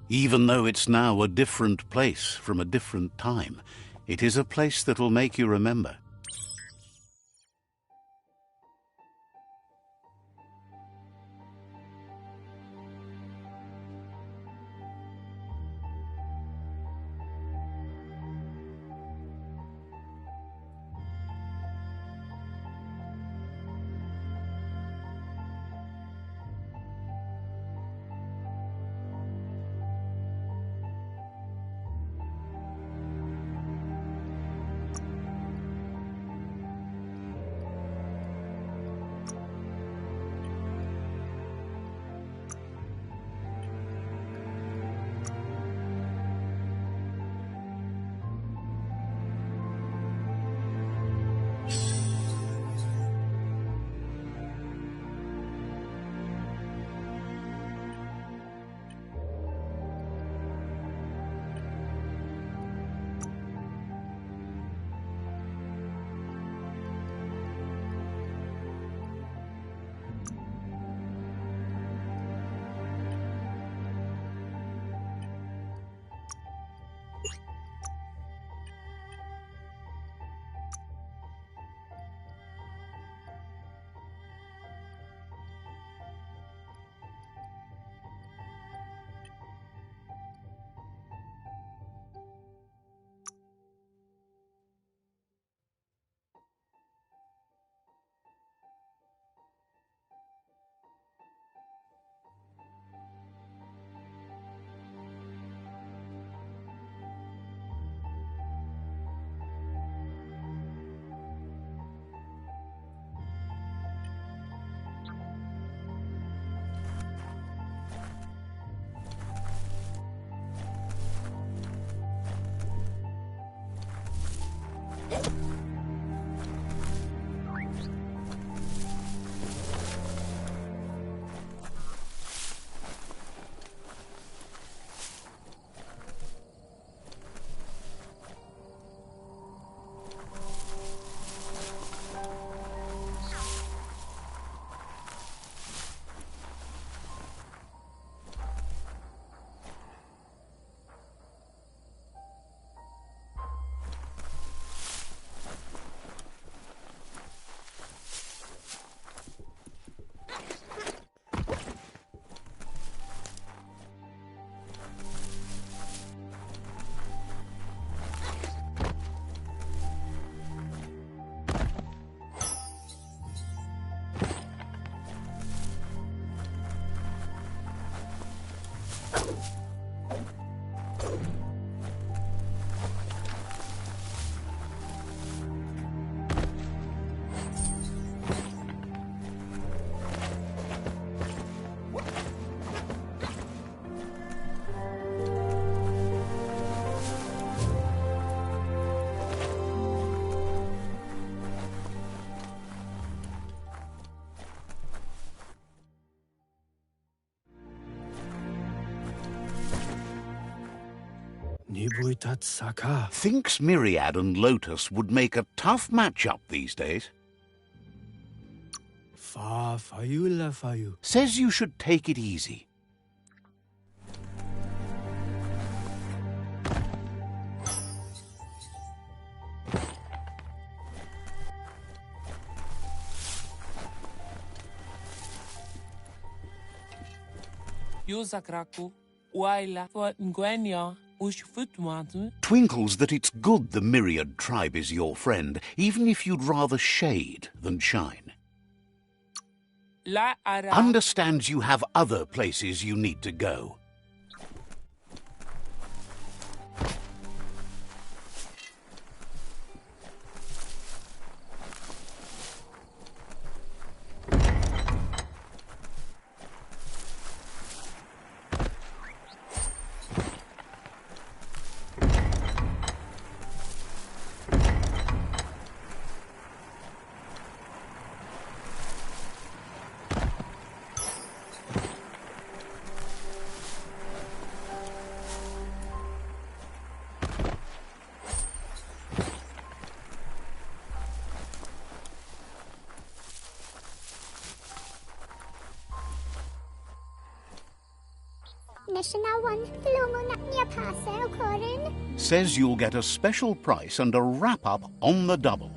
Even though it's now a different place from a different time, it is a place that'll make you remember. Nibuitat Saka. Thinks Myriad and Lotus would make a tough matchup these days. Fa Fayula Fayu. Says you should take it easy. Yusakraku, Waila, for Ngwenya, Ushfutmatu. Twinkles that it's good the Myriad tribe is your friend, even if you'd rather shade than shine. La Ara. Understands you have other places you need to go. Says you'll get a special price and a wrap-up on the double.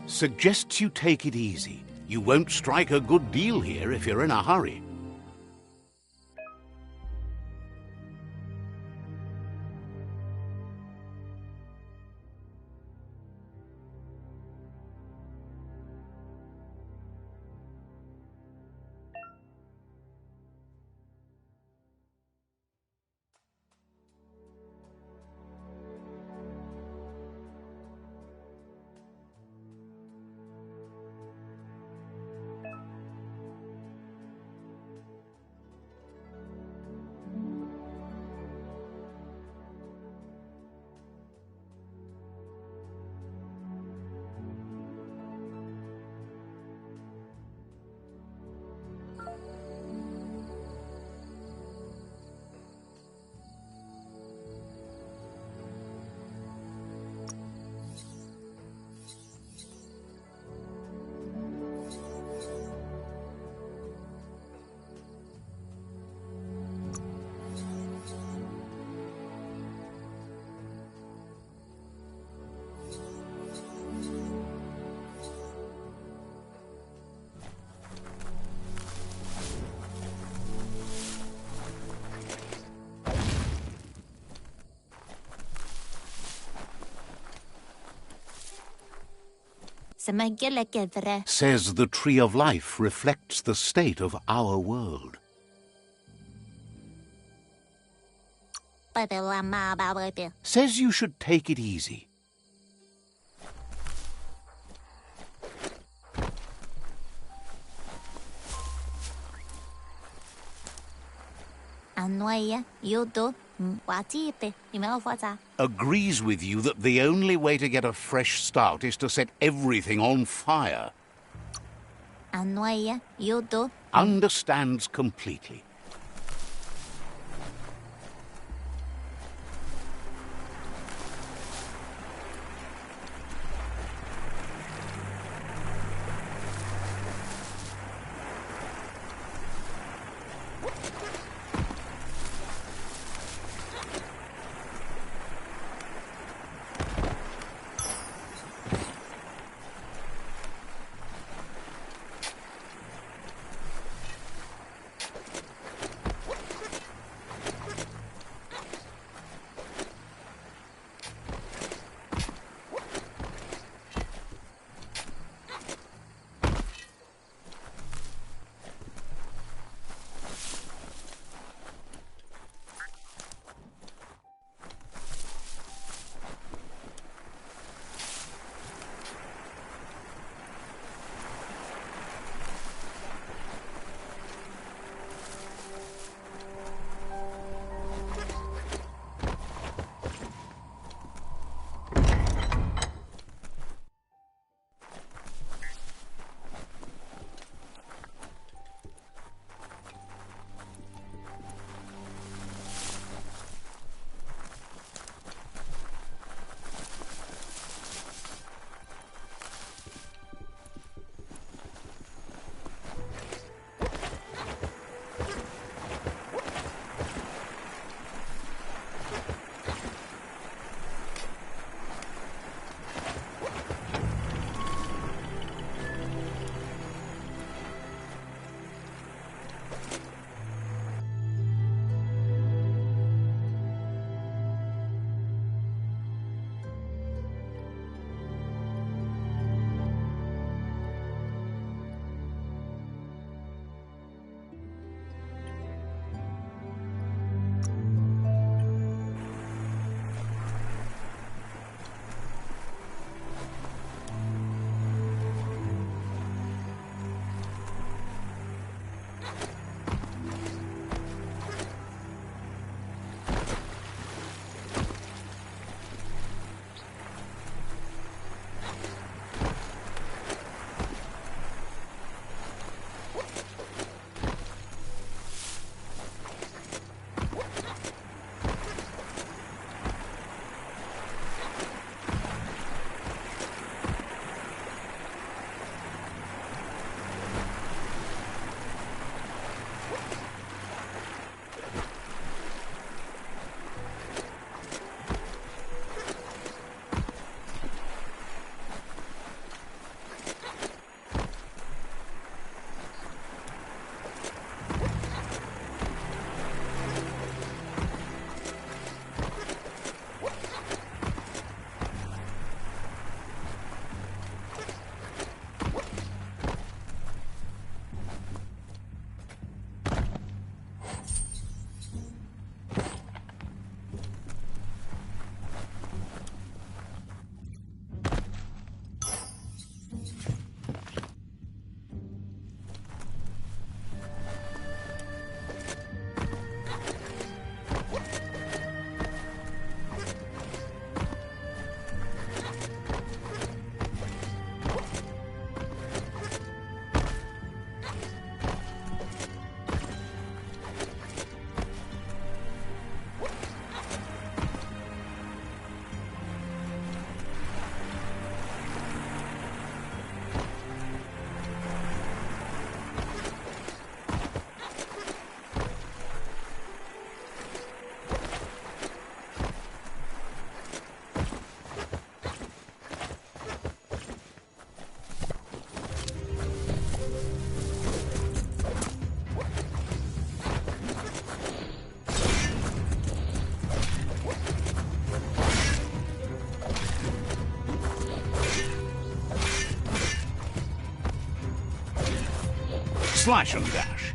Suggests you take it easy. You won't strike a good deal here if you're in a hurry. Says the Tree of Life reflects the state of our world. Says you should take it easy. Agrees with you that the only way to get a fresh start is to set everything on fire. Understands completely. Slash and dash.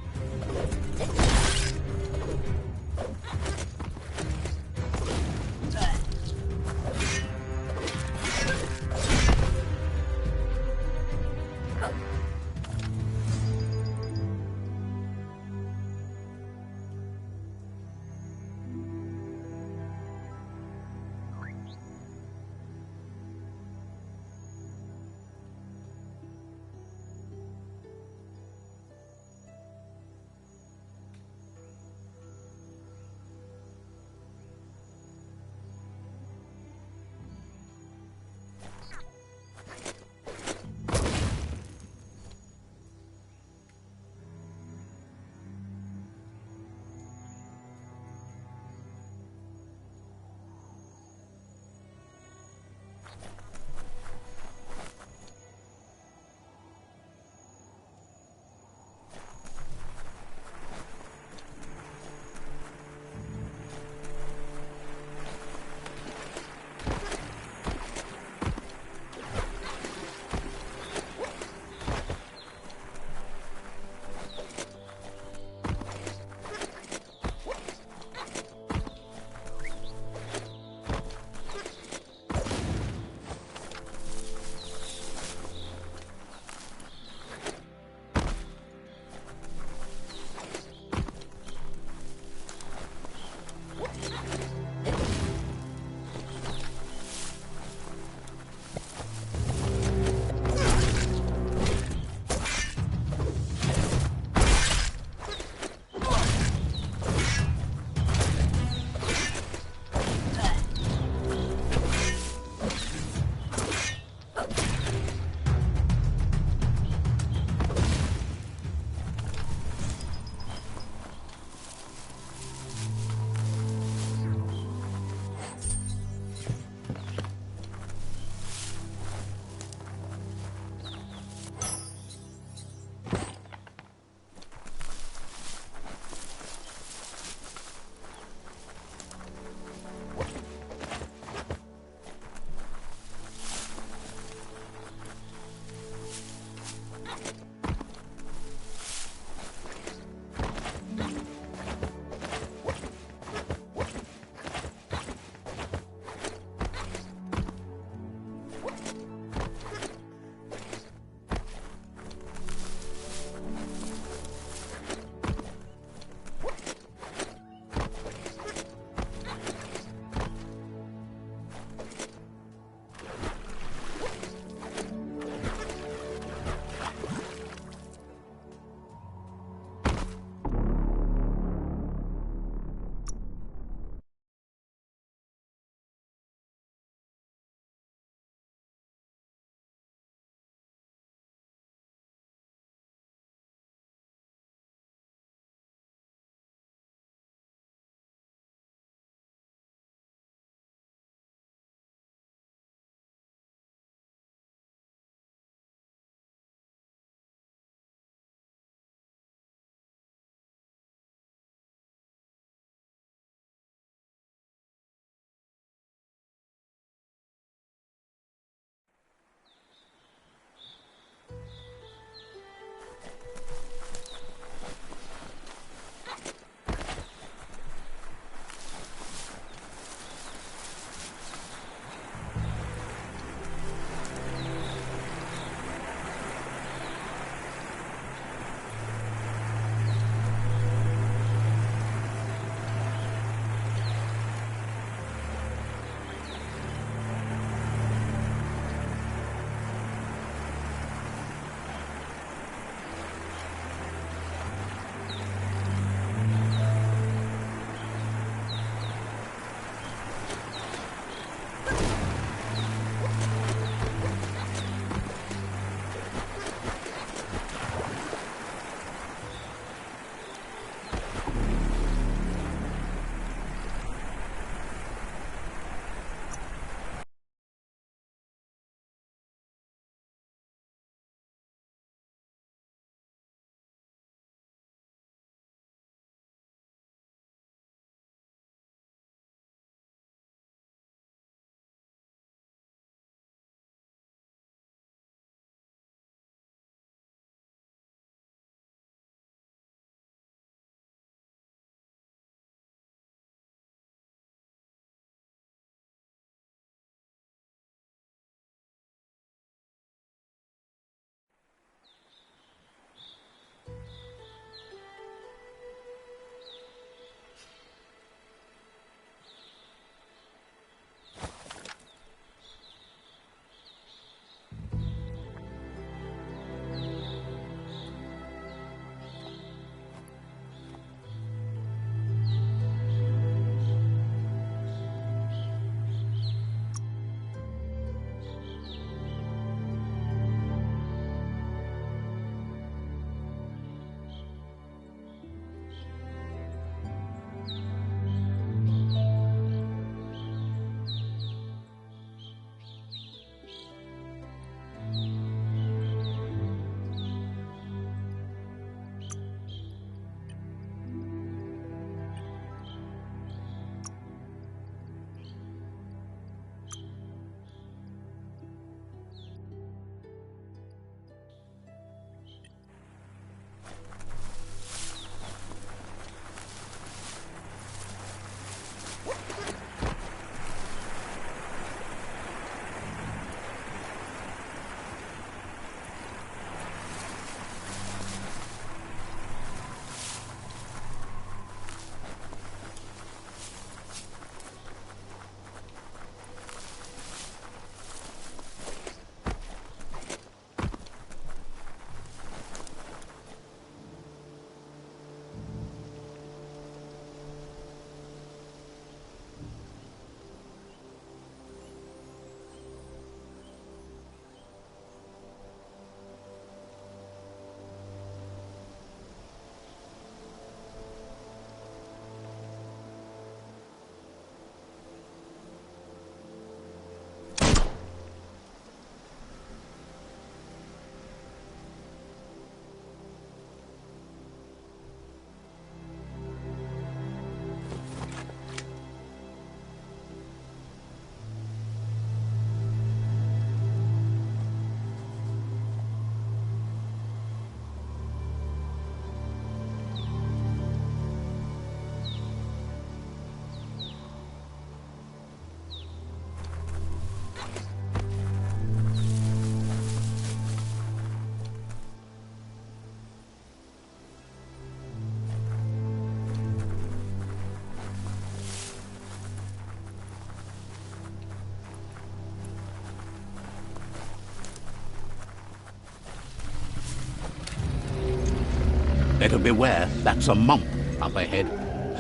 Better beware, that's a mump up ahead.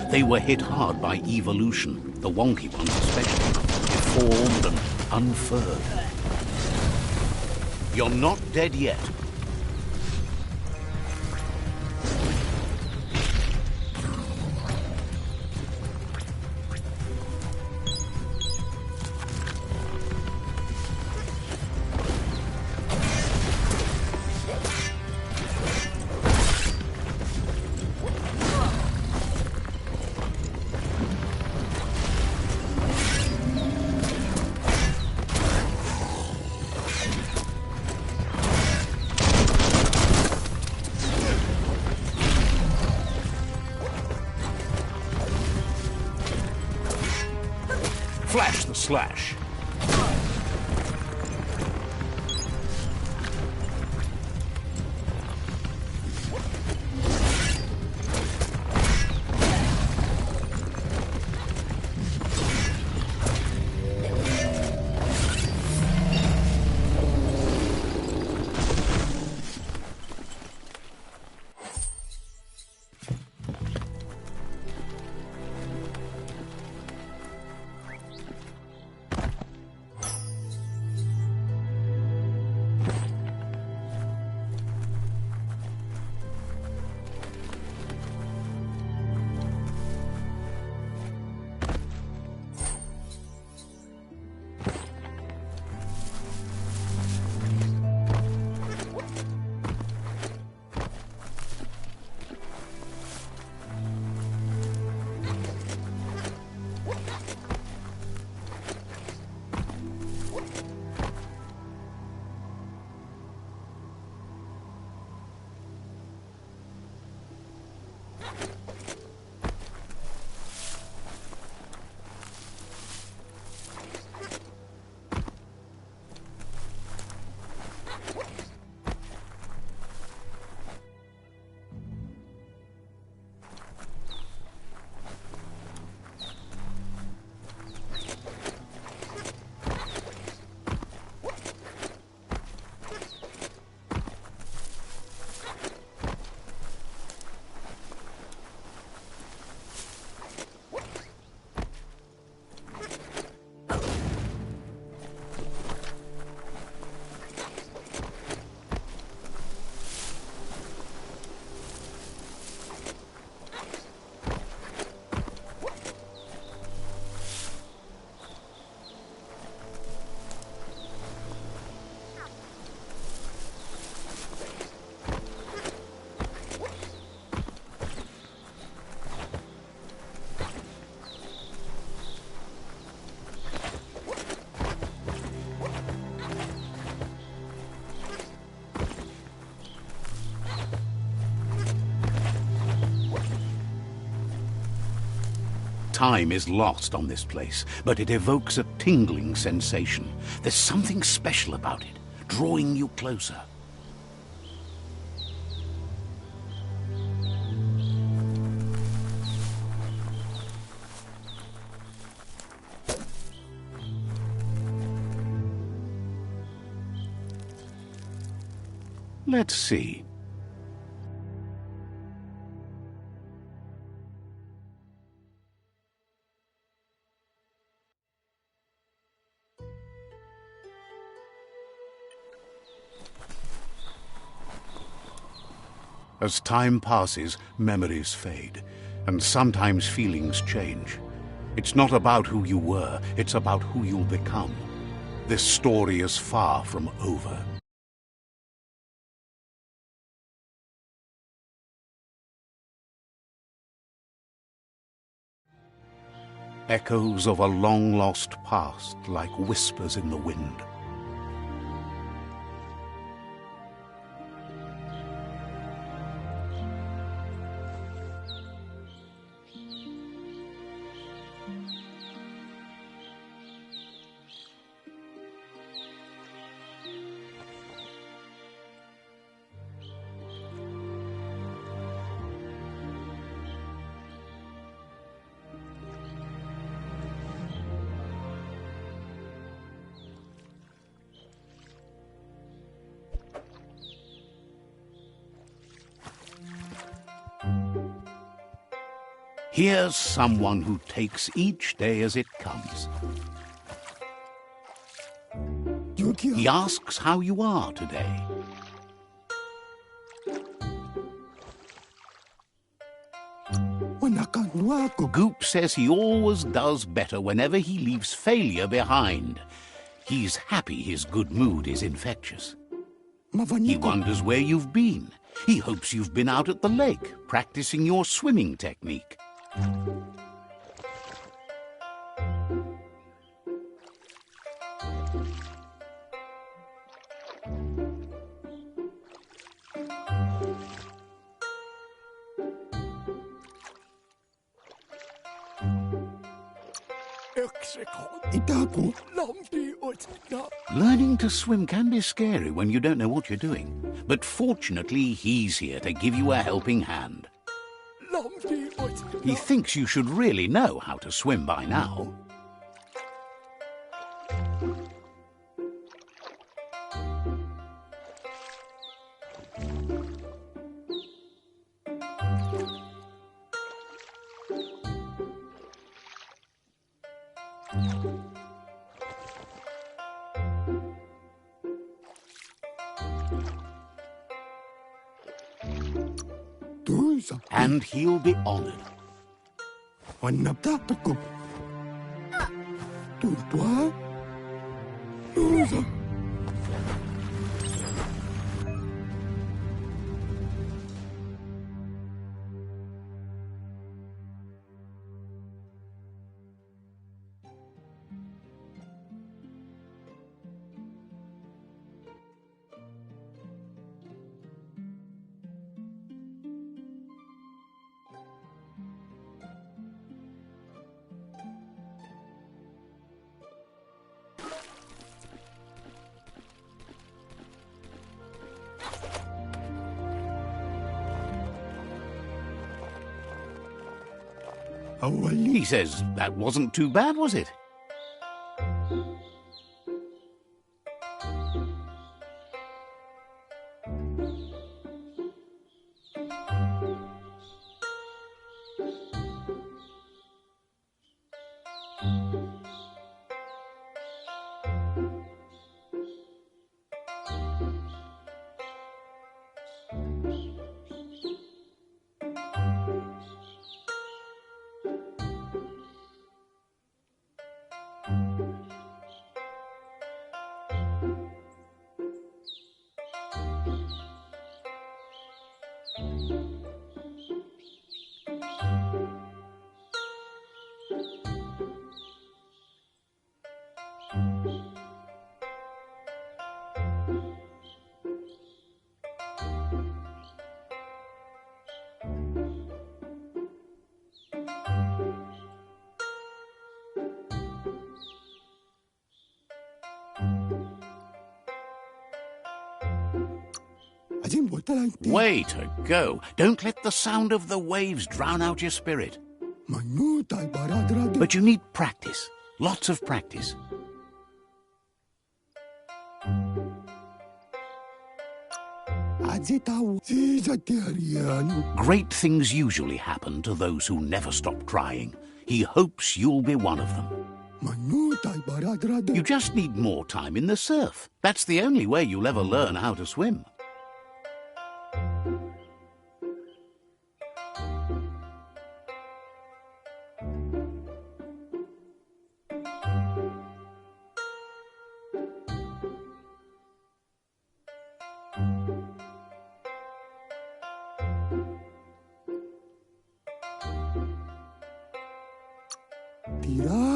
They were hit hard by evolution, the wonky ones especially, deformed and unfurred. You're not dead yet. Flash the slash. Time is lost on this place, but it evokes a tingling sensation. There's something special about it, drawing you closer. Let's see. As time passes, memories fade, and sometimes feelings change. It's not about who you were, it's about who you'll become. This story is far from over. Echoes of a long-lost past, like whispers in the wind. Here's someone who takes each day as it comes. He asks how you are today. Goop says he always does better whenever he leaves failure behind. He's happy his good mood is infectious. He wonders where you've been. He hopes you've been out at the lake, practicing your swimming technique. Learning to swim can be scary when you don't know what you're doing. But fortunately, he's here to give you a helping hand. He thinks you should really know how to swim by now. And he'll be honored. He says that wasn't too bad, was it? Way to go. Don't let the sound of the waves drown out your spirit. But you need practice. Lots of practice. Great things usually happen to those who never stop trying. He hopes you'll be one of them. You just need more time in the surf. That's the only way you'll ever learn how to swim.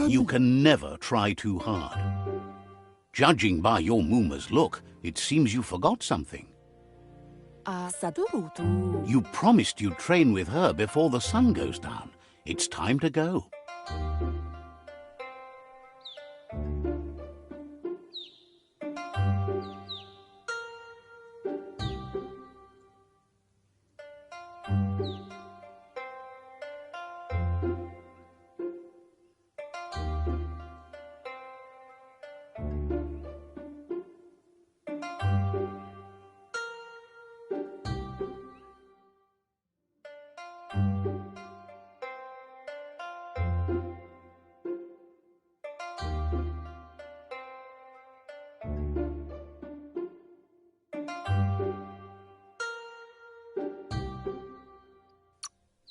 You can never try too hard. Judging by your Mooma's look, it seems you forgot something. You promised you'd train with her before the sun goes down. It's time to go.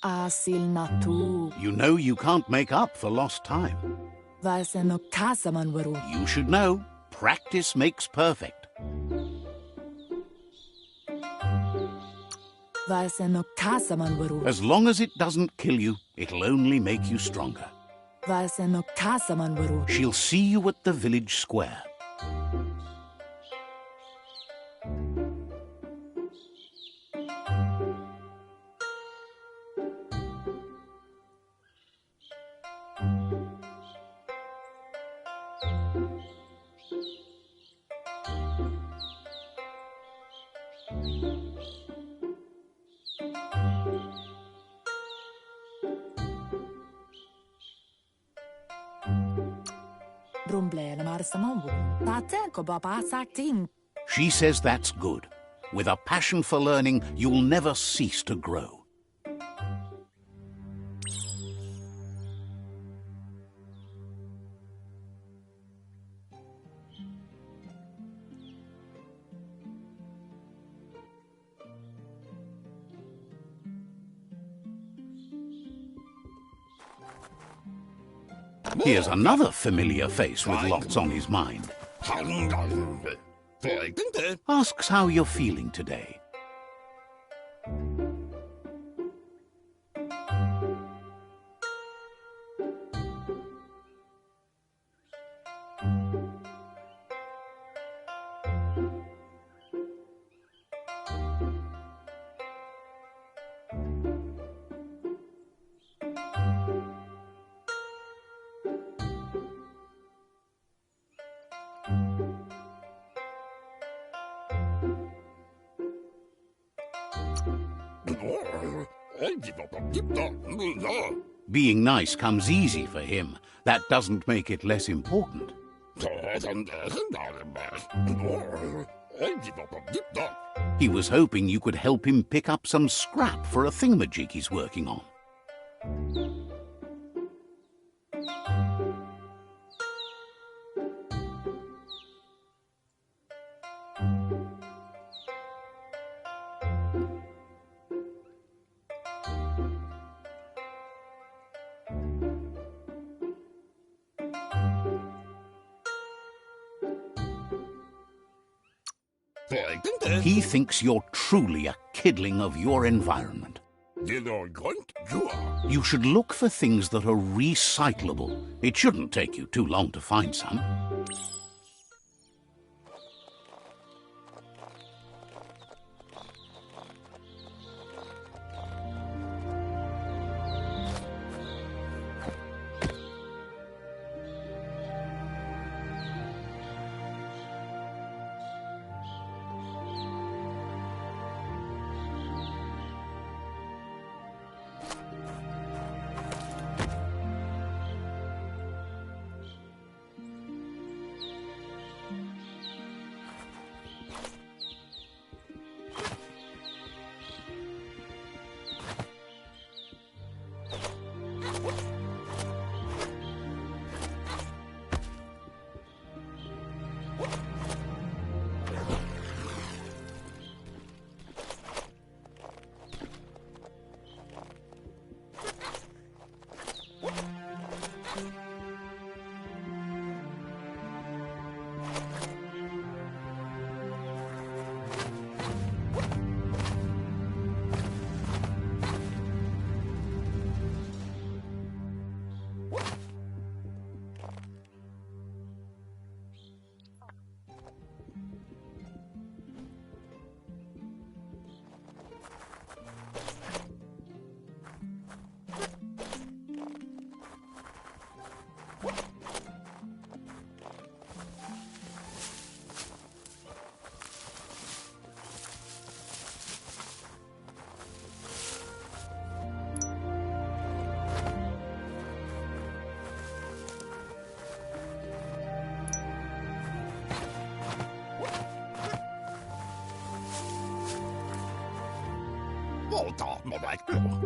Asil natu. You know you can't make up for lost time. Vaiseno kasaman waru. You should know, practice makes perfect. Vaiseno kasaman waru. As long as it doesn't kill you, it'll only make you stronger. Vaiseno kasaman waru. She'll see you at the village square. She says that's good. With a passion for learning, you'll never cease to grow. Here's another familiar face with lots on his mind. Asks how you're feeling today. Being nice comes easy for him. That doesn't make it less important. He was hoping you could help him pick up some scrap for a thingamajig he's working on. He thinks you're truly a kidling of your environment. You should look for things that are recyclable. It shouldn't take you too long to find some.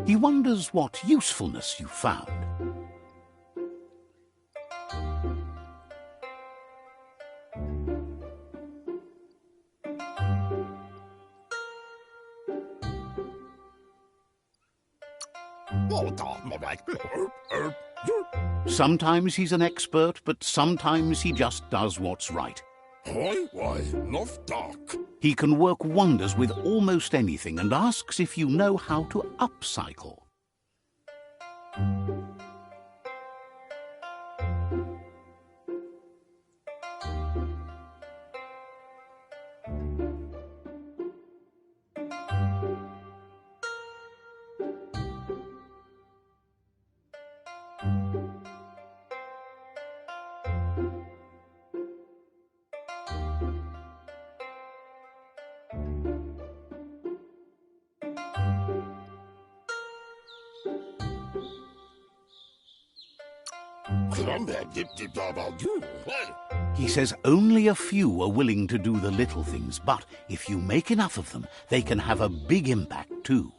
He wonders what usefulness you found. Sometimes he's an expert, but sometimes he just does what's right. He can work wonders with almost anything and asks if you know how to upcycle. He says only a few are willing to do the little things, but if you make enough of them, they can have a big impact too.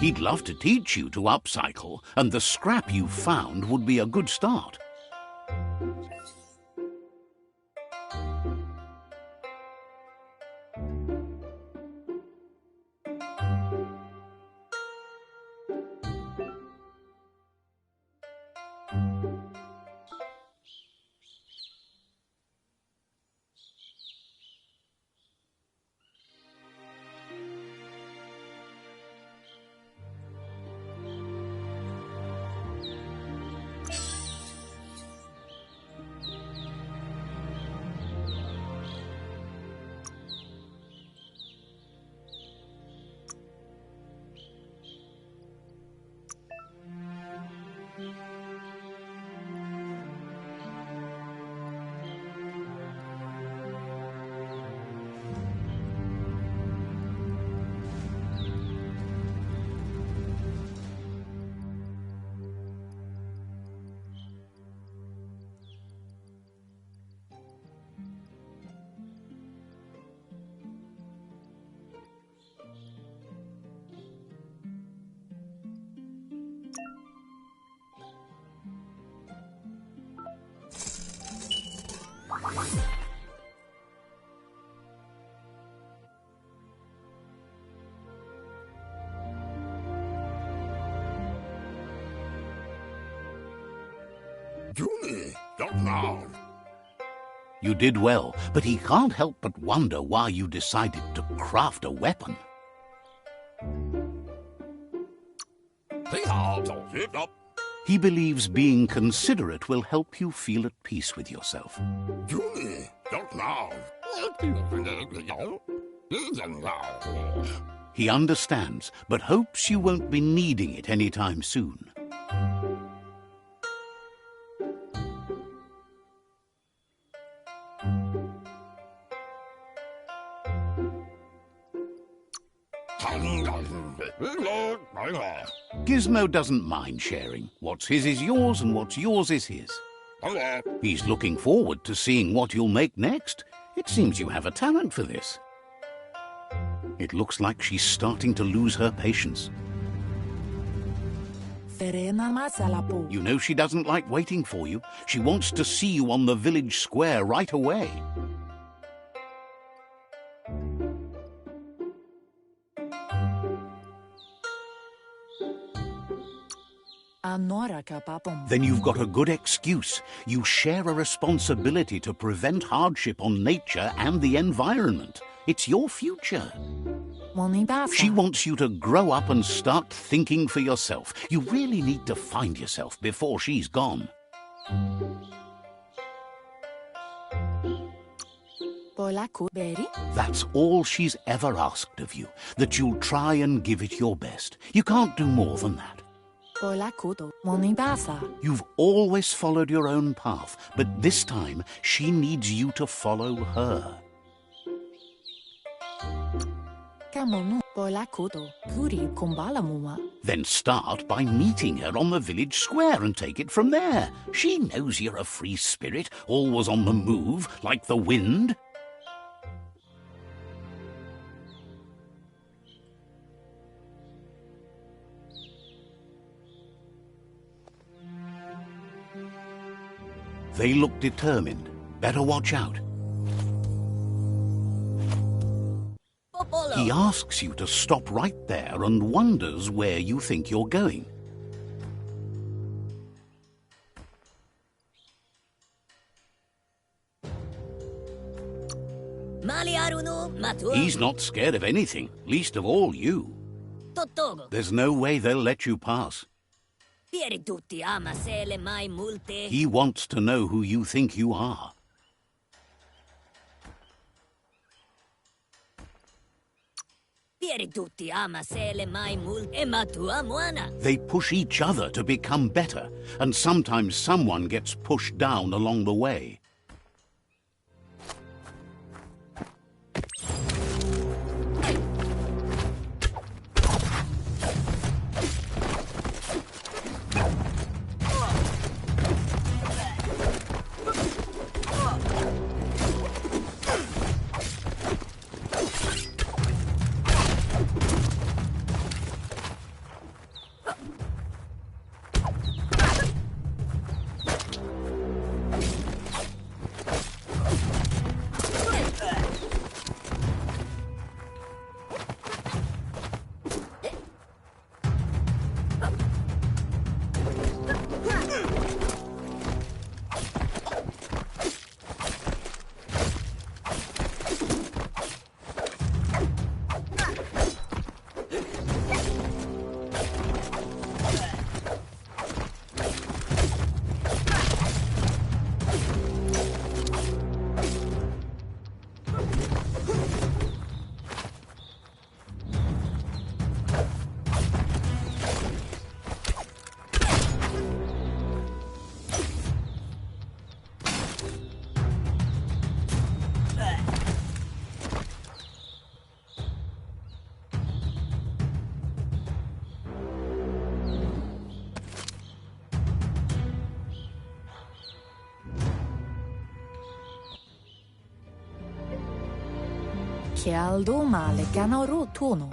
He'd love to teach you to upcycle, and the scrap you found would be a good start. You did well, but he can't help but wonder why you decided to craft a weapon. He believes being considerate will help you feel at peace with yourself. He understands, but hopes you won't be needing it anytime soon. Gizmo doesn't mind sharing. What's his is yours, and what's yours is his. He's looking forward to seeing what you'll make next. It seems you have a talent for this. It looks like she's starting to lose her patience. You know she doesn't like waiting for you. She wants to see you on the village square right away. Then you've got a good excuse. You share a responsibility to prevent hardship on nature and the environment. It's your future. She wants you to grow up and start thinking for yourself. You really need to find yourself before she's gone. That's all she's ever asked of you, that you'll try and give it your best. You can't do more than that. You've always followed your own path, but this time she needs you to follow her. Then start by meeting her on the village square and take it from there. She knows you're a free spirit, always on the move, like the wind. They look determined. Better watch out. He He asks you to stop right there and wonders where you think you're going. He's not scared of anything, least of all you. There's no way they'll let you pass. He wants to know who you think you are. They push each other to become better, and sometimes someone gets pushed down along the way.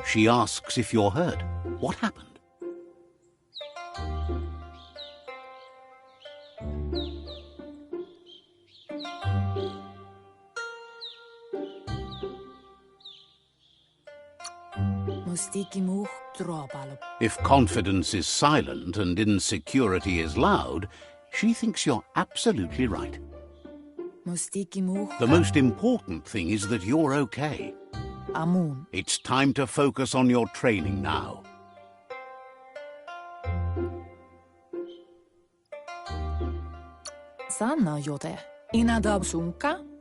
She asks if you're hurt. What happened? If confidence is silent and insecurity is loud, she thinks you're absolutely right. The most important thing is that you're okay. It's time to focus on your training now.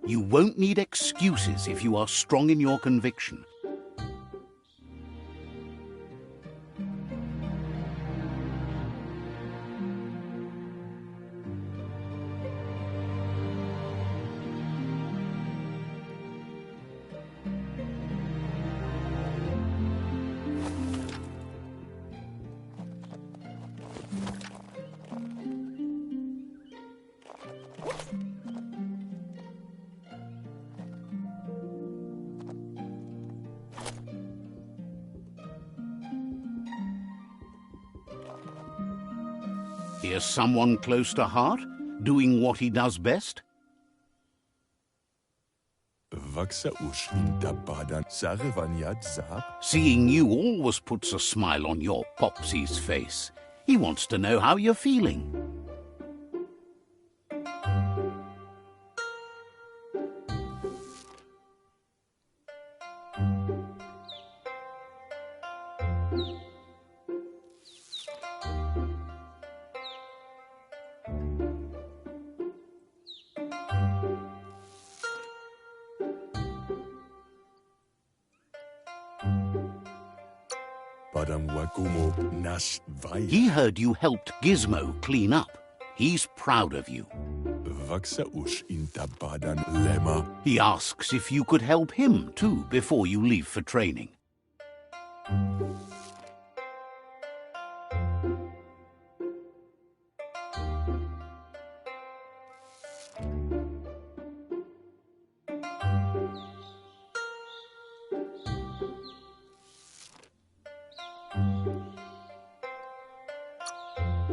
You won't need excuses if you are strong in your conviction. Here's someone close to heart, doing what he does best. Seeing you always puts a smile on your Popsy's face. He wants to know how you're feeling. He heard you helped Gizmo clean up. He's proud of you. He asks if you could help him too before you leave for training.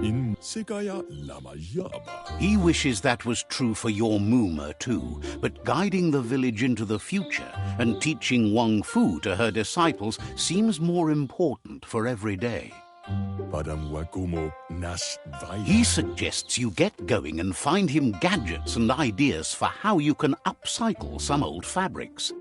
In Sekaya Lama Yaba. He wishes that was true for your Mooma too, but guiding the village into the future and teaching Wang Fu to her disciples seems more important for every day. Padam Wakumo Nas Vai. He suggests you get going and find him gadgets and ideas for how you can upcycle some old fabrics.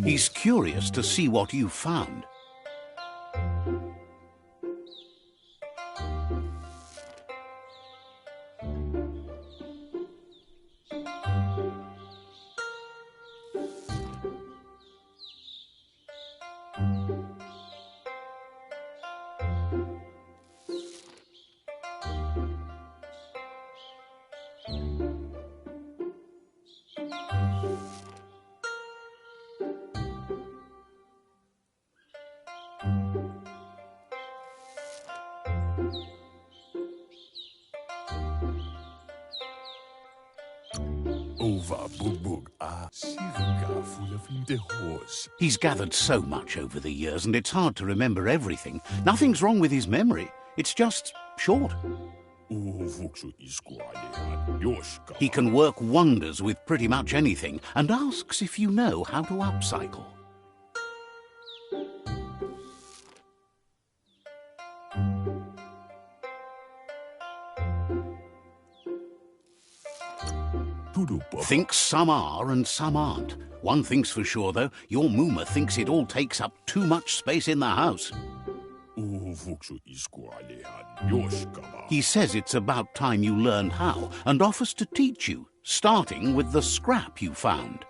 He's curious to see what you've found. He's gathered so much over the years, and it's hard to remember everything. Nothing's wrong with his memory. It's just short. He can work wonders with pretty much anything, and asks if you know how to upcycle. Thinks some are and some aren't. One thing's for sure, though, your Mooma thinks it all takes up too much space in the house. He says it's about time you learned how, and offers to teach you, starting with the scrap you found.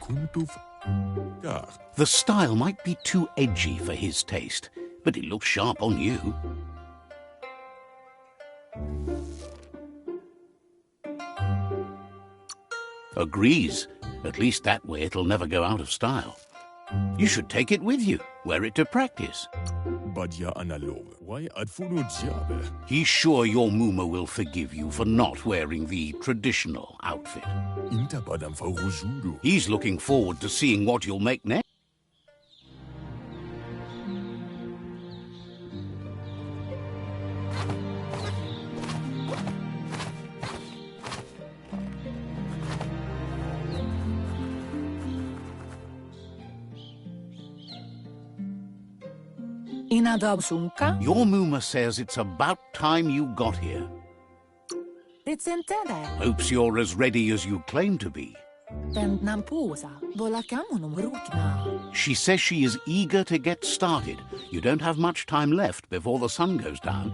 kuntuf gar. The style might be too edgy for his taste, but it looks sharp on you. Agrees. At least that way it'll never go out of style. You should take it with you, wear it to practice. Badja analog. Why adfuno diabe? He's sure your Muma will forgive you for not wearing the traditional outfit. Inta badam faurujudo. He's looking forward to seeing what you'll make next. Inadab sunka? Your Muma says it's about time you got here. Ritsentele. Hopes you're as ready as you claim to be. Tend nampusa. Volakamunum rukna. She says she is eager to get started. You don't have much time left before the sun goes down.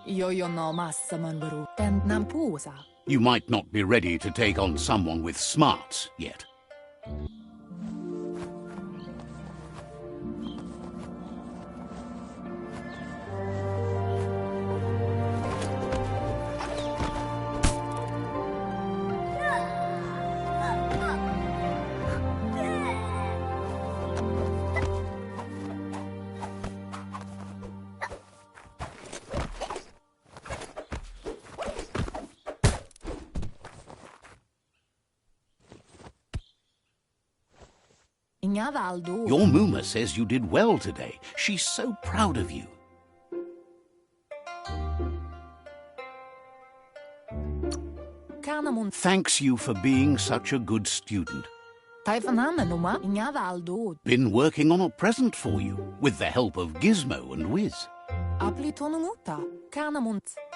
Yo no massaman waru. Tend nampusa. You might not be ready to take on someone with smarts yet. Your Muma says you did well today. She's so proud of you. Thanks you for being such a good student. Been working on a present for you, with the help of Gizmo and Wiz.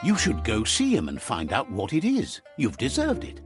You should go see him and find out what it is. You've deserved it.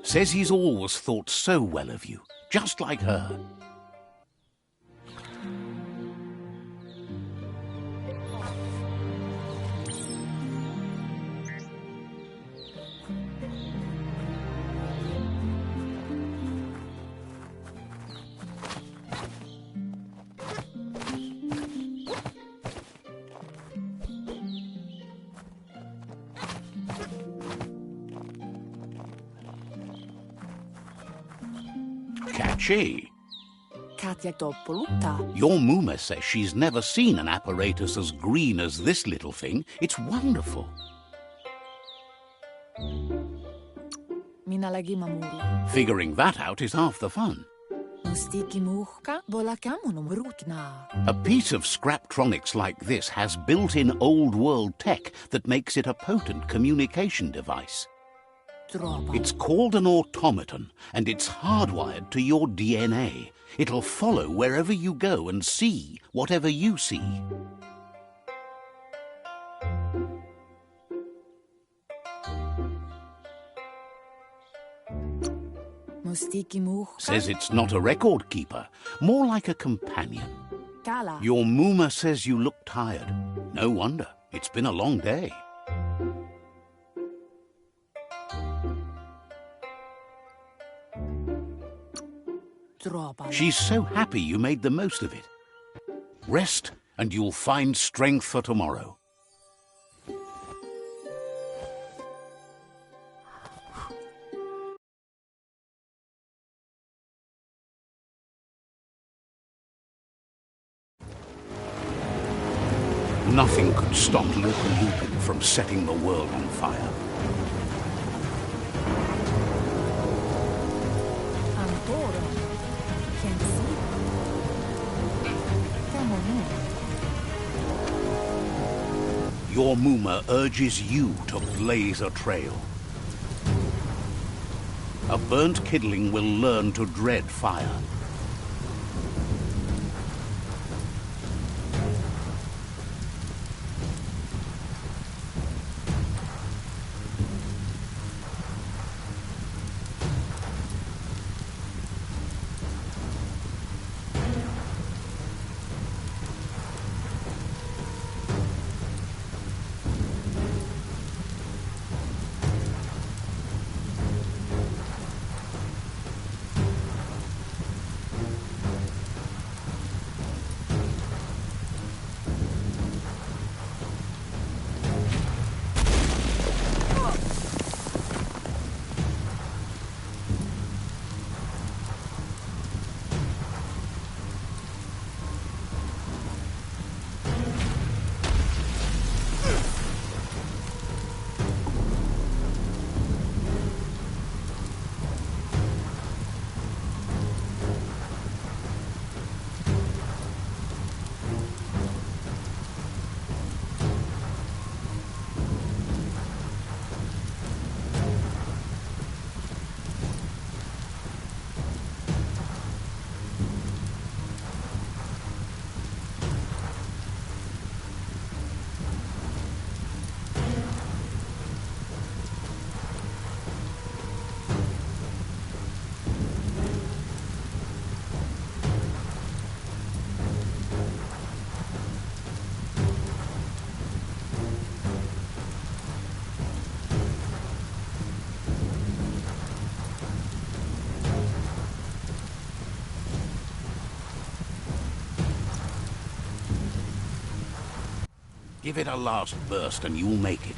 Says he's always thought so well of you, just like her. Catchy. Your Muma says she's never seen an apparatus as green as this little thing. It's wonderful. Figuring that out is half the fun. A piece of Scraptronics like this has built-in old-world tech that makes it a potent communication device. It's called an automaton, and it's hardwired to your DNA. It'll follow wherever you go and see whatever you see. Says it's not a record keeper, more like a companion. Your Muma says you look tired. No wonder. It's been a long day. She's so happy you made the most of it. Rest, and you'll find strength for tomorrow. Nothing could stop Lupin from setting the world on fire. Ancora. Can't see. Come on in. Your Muma urges you to blaze a trail. A burnt kidling will learn to dread fire. Give it a last burst and you'll make it.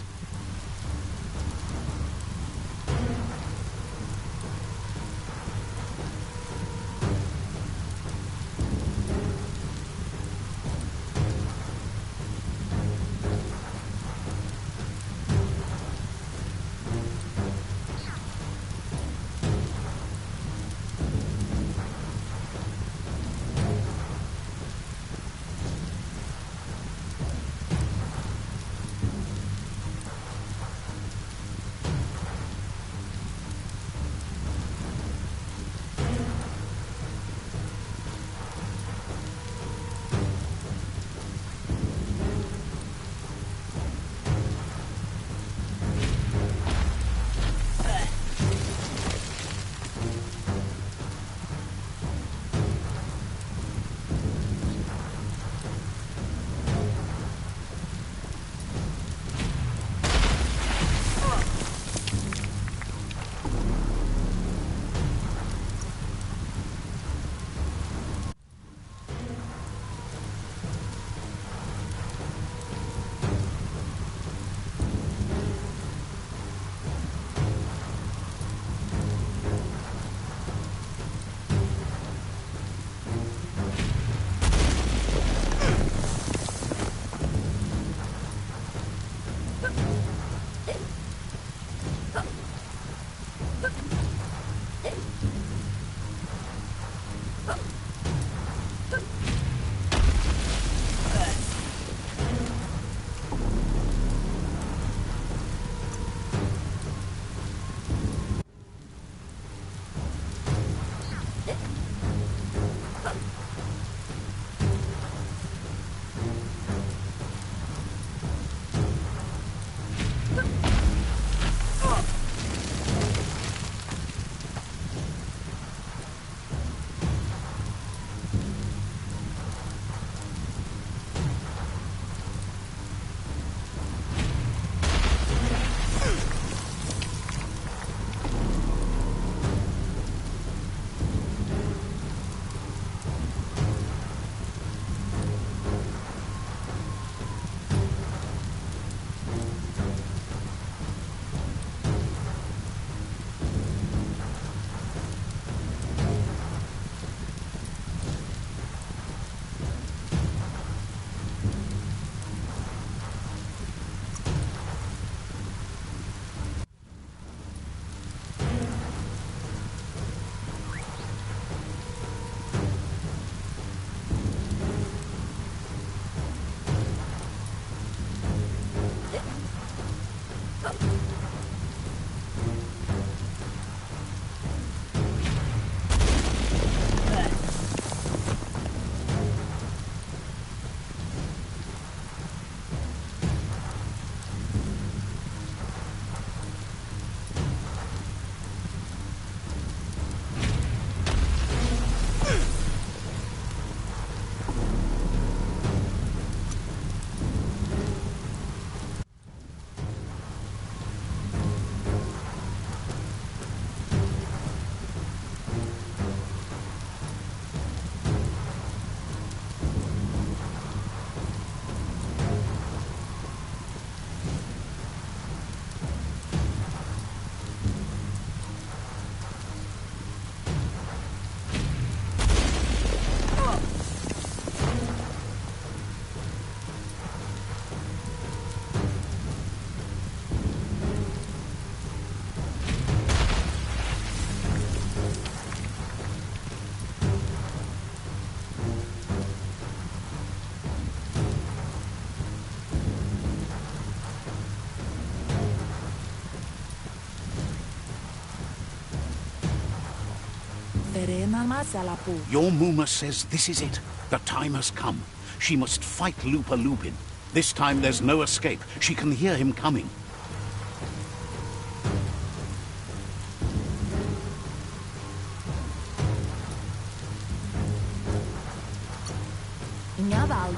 Verena masalapu. Your Muma says this is it. The time has come. She must fight Lupa Lupin. This time there's no escape. She can hear him coming.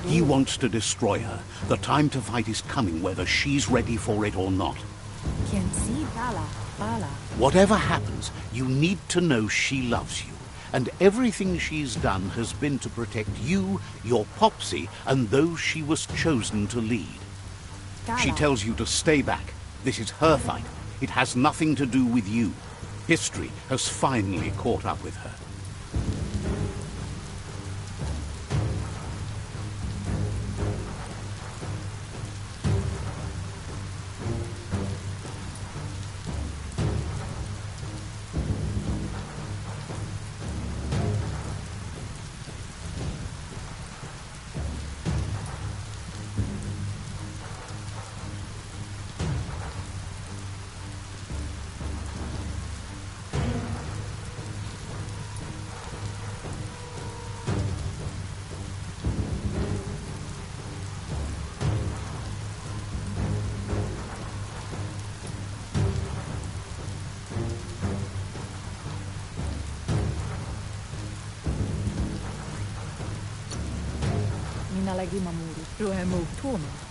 He wants to destroy her. The time to fight is coming, whether she's ready for it or not. Can see Bala, Bala. Whatever happens, you need to know she loves you. And everything she's done has been to protect you, your Popsy, and those she was chosen to lead. She tells you to stay back. This is her fight. It has nothing to do with you. History has finally caught up with her.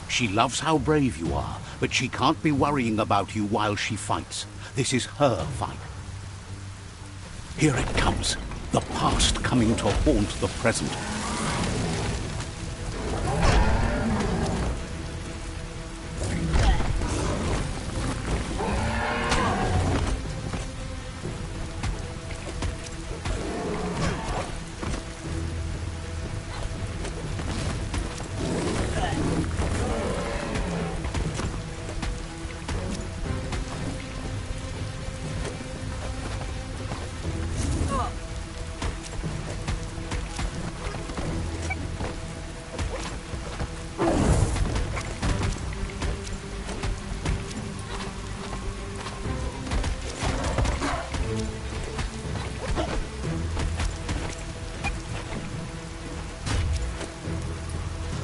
She loves how brave you are, but she can't be worrying about you while she fights. This is her fight. Here it comes. The past coming to haunt the present.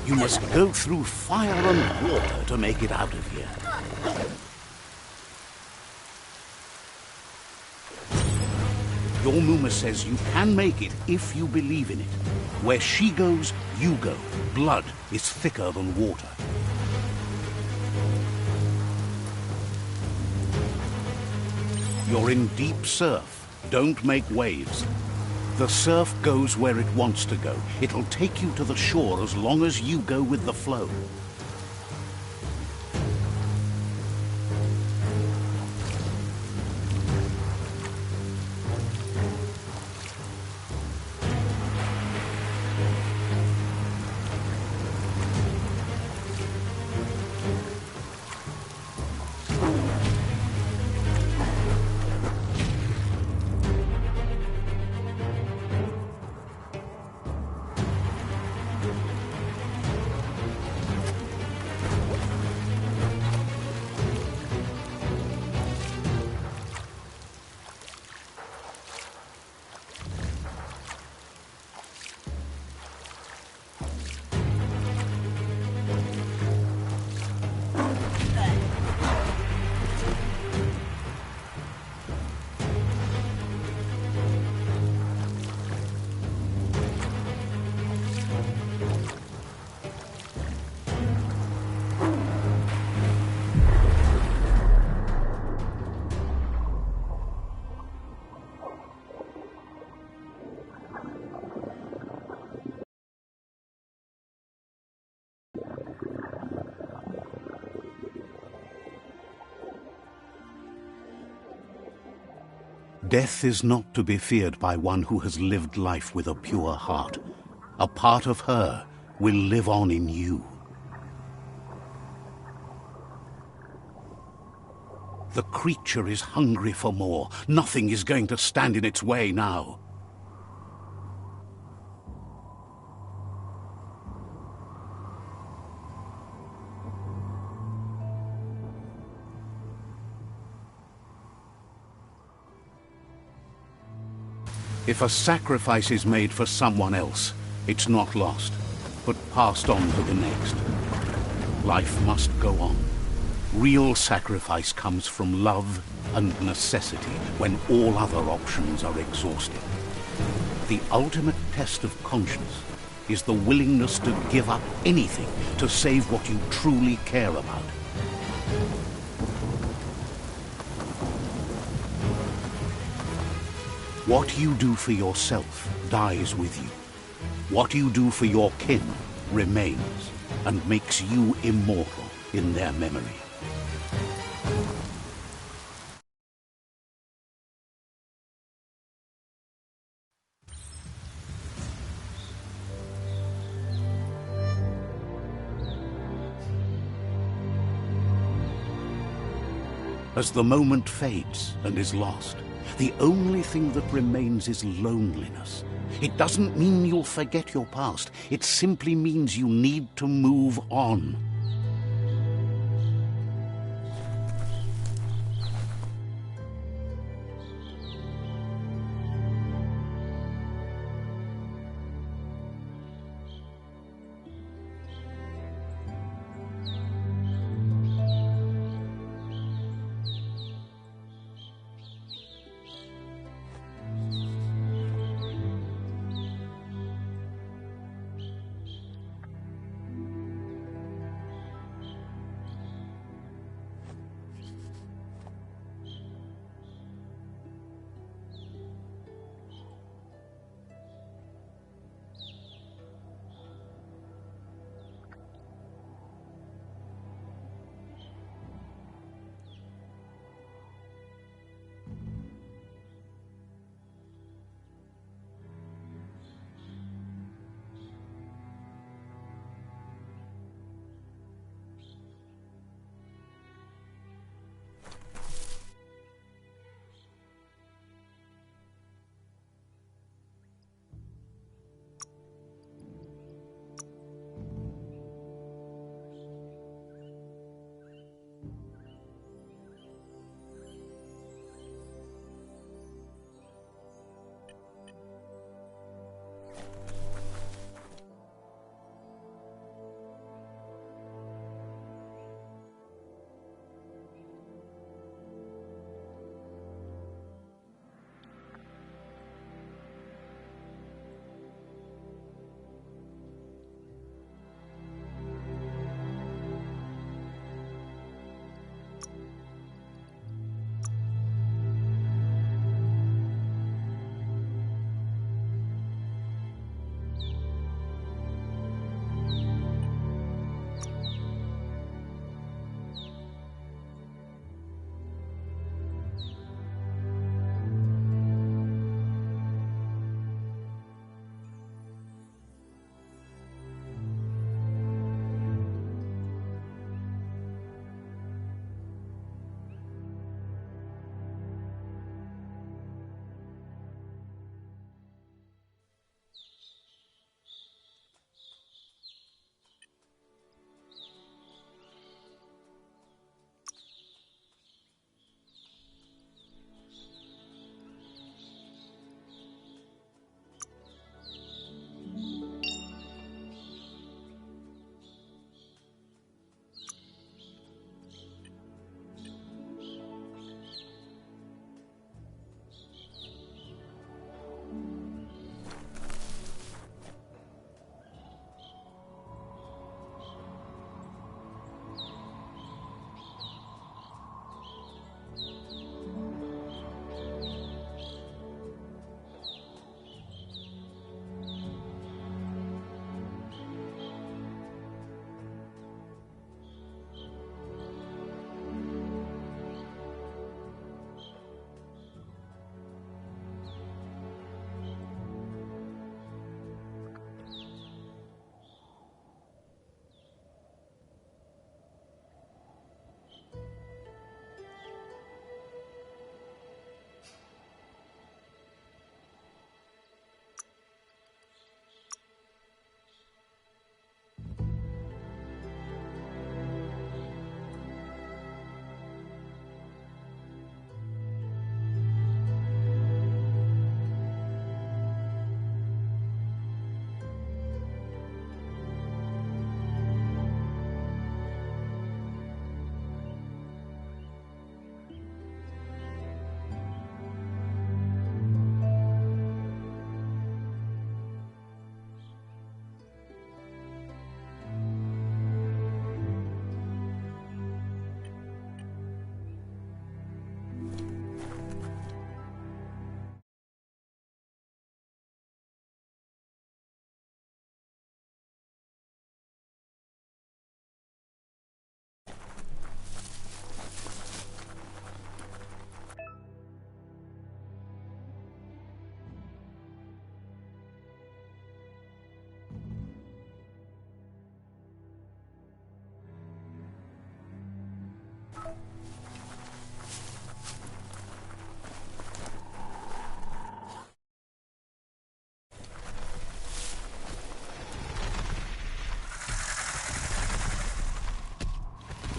You must go through fire and water to make it out of here. Your Muma says you can make it if you believe in it. Where she goes, you go. Blood is thicker than water. You're in deep surf. Don't make waves. The surf goes where it wants to go. It'll take you to the shore as long as you go with the flow. Death is not to be feared by one who has lived life with a pure heart. A part of her will live on in you. The creature is hungry for more. Nothing is going to stand in its way now. If a sacrifice is made for someone else, it's not lost, but passed on to the next. Life must go on. Real sacrifice comes from love and necessity when all other options are exhausted. The ultimate test of conscience is the willingness to give up anything to save what you truly care about. What you do for yourself dies with you. What you do for your kin remains and makes you immortal in their memory. As the moment fades and is lost, the only thing that remains is loneliness. It doesn't mean you'll forget your past. It simply means you need to move on.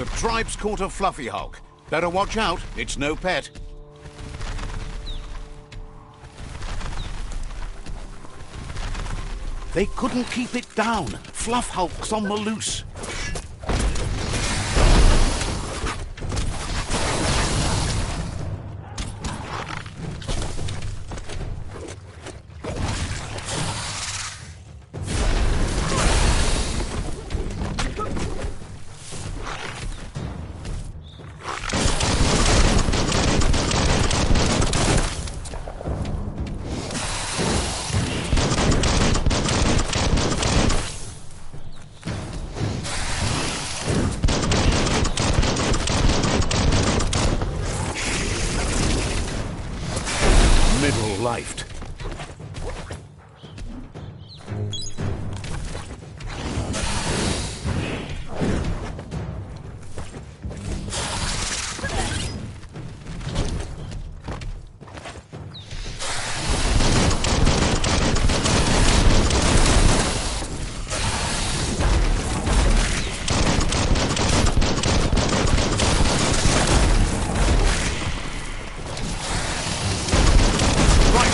The tribe's caught a fluffy hulk. Better watch out, it's no pet. They couldn't keep it down. Fluff hulk's on the loose. Middle-lifed.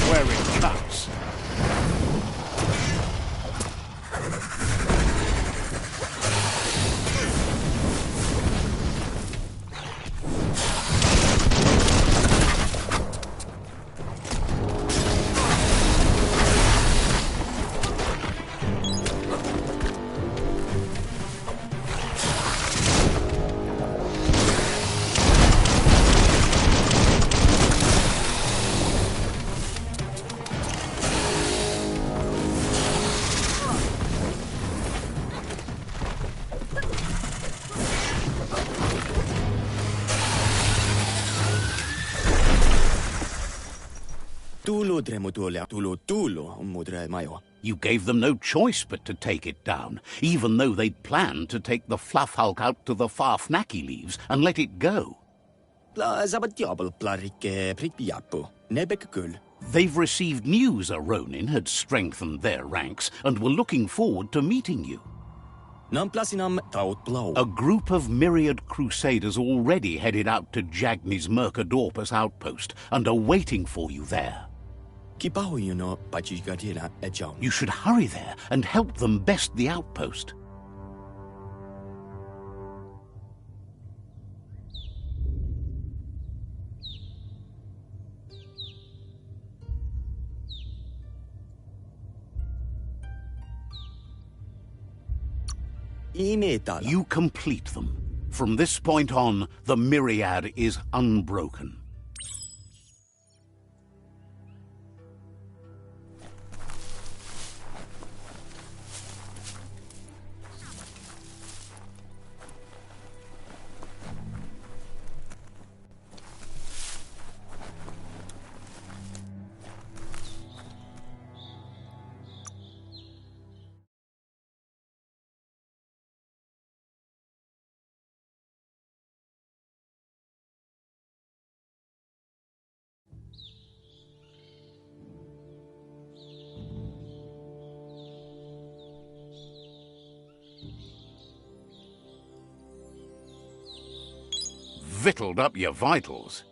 Where it cuts. You gave them no choice but to take it down, even though they'd planned to take the Fluff Hulk out to the Farfnaki leaves and let it go. They've received news a Ronin had strengthened their ranks and were looking forward to meeting you. A group of myriad crusaders already headed out to Jagni's Mercadorpus outpost and are waiting for you there. You should hurry there and help them best the outpost. You complete them. From this point on, the Myriad is unbroken. Victualled up your vitals.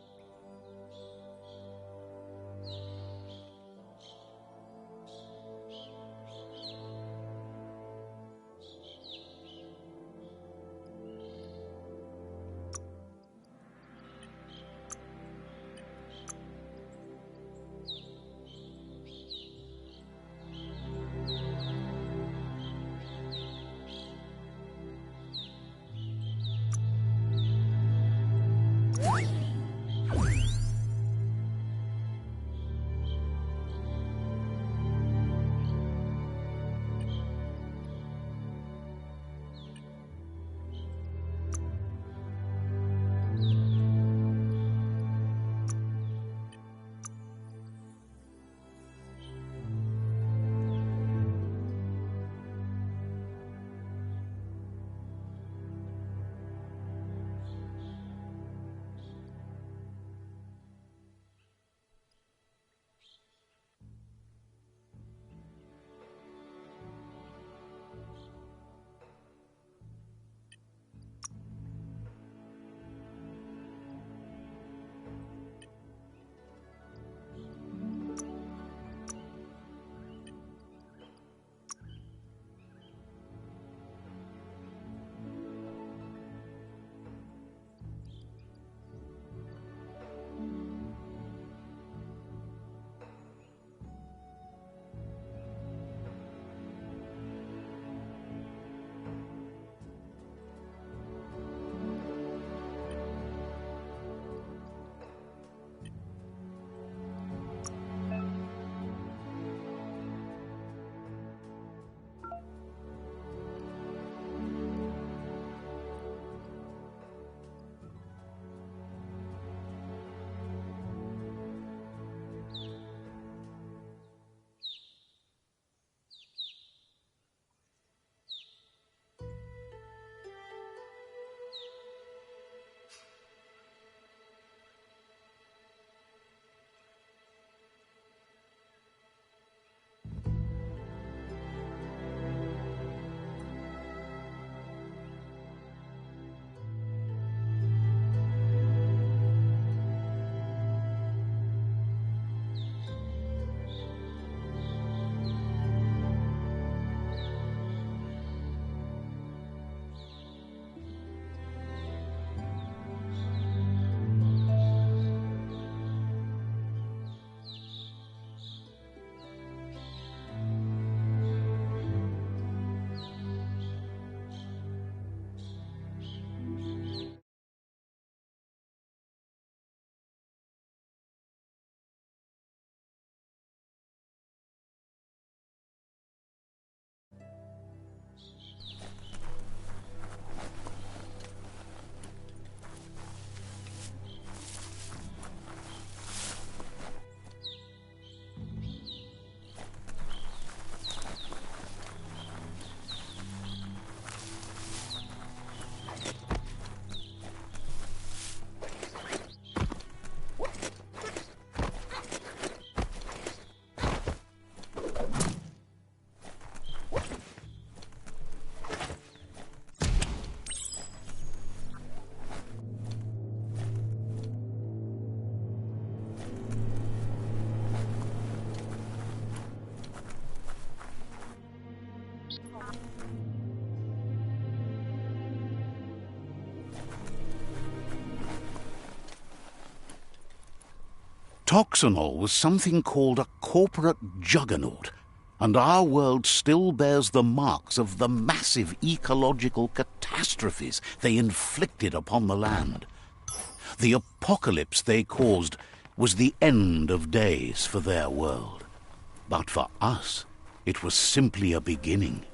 Toxanol was something called a corporate juggernaut, and our world still bears the marks of the massive ecological catastrophes they inflicted upon the land. The apocalypse they caused was the end of days for their world. But for us, it was simply a beginning.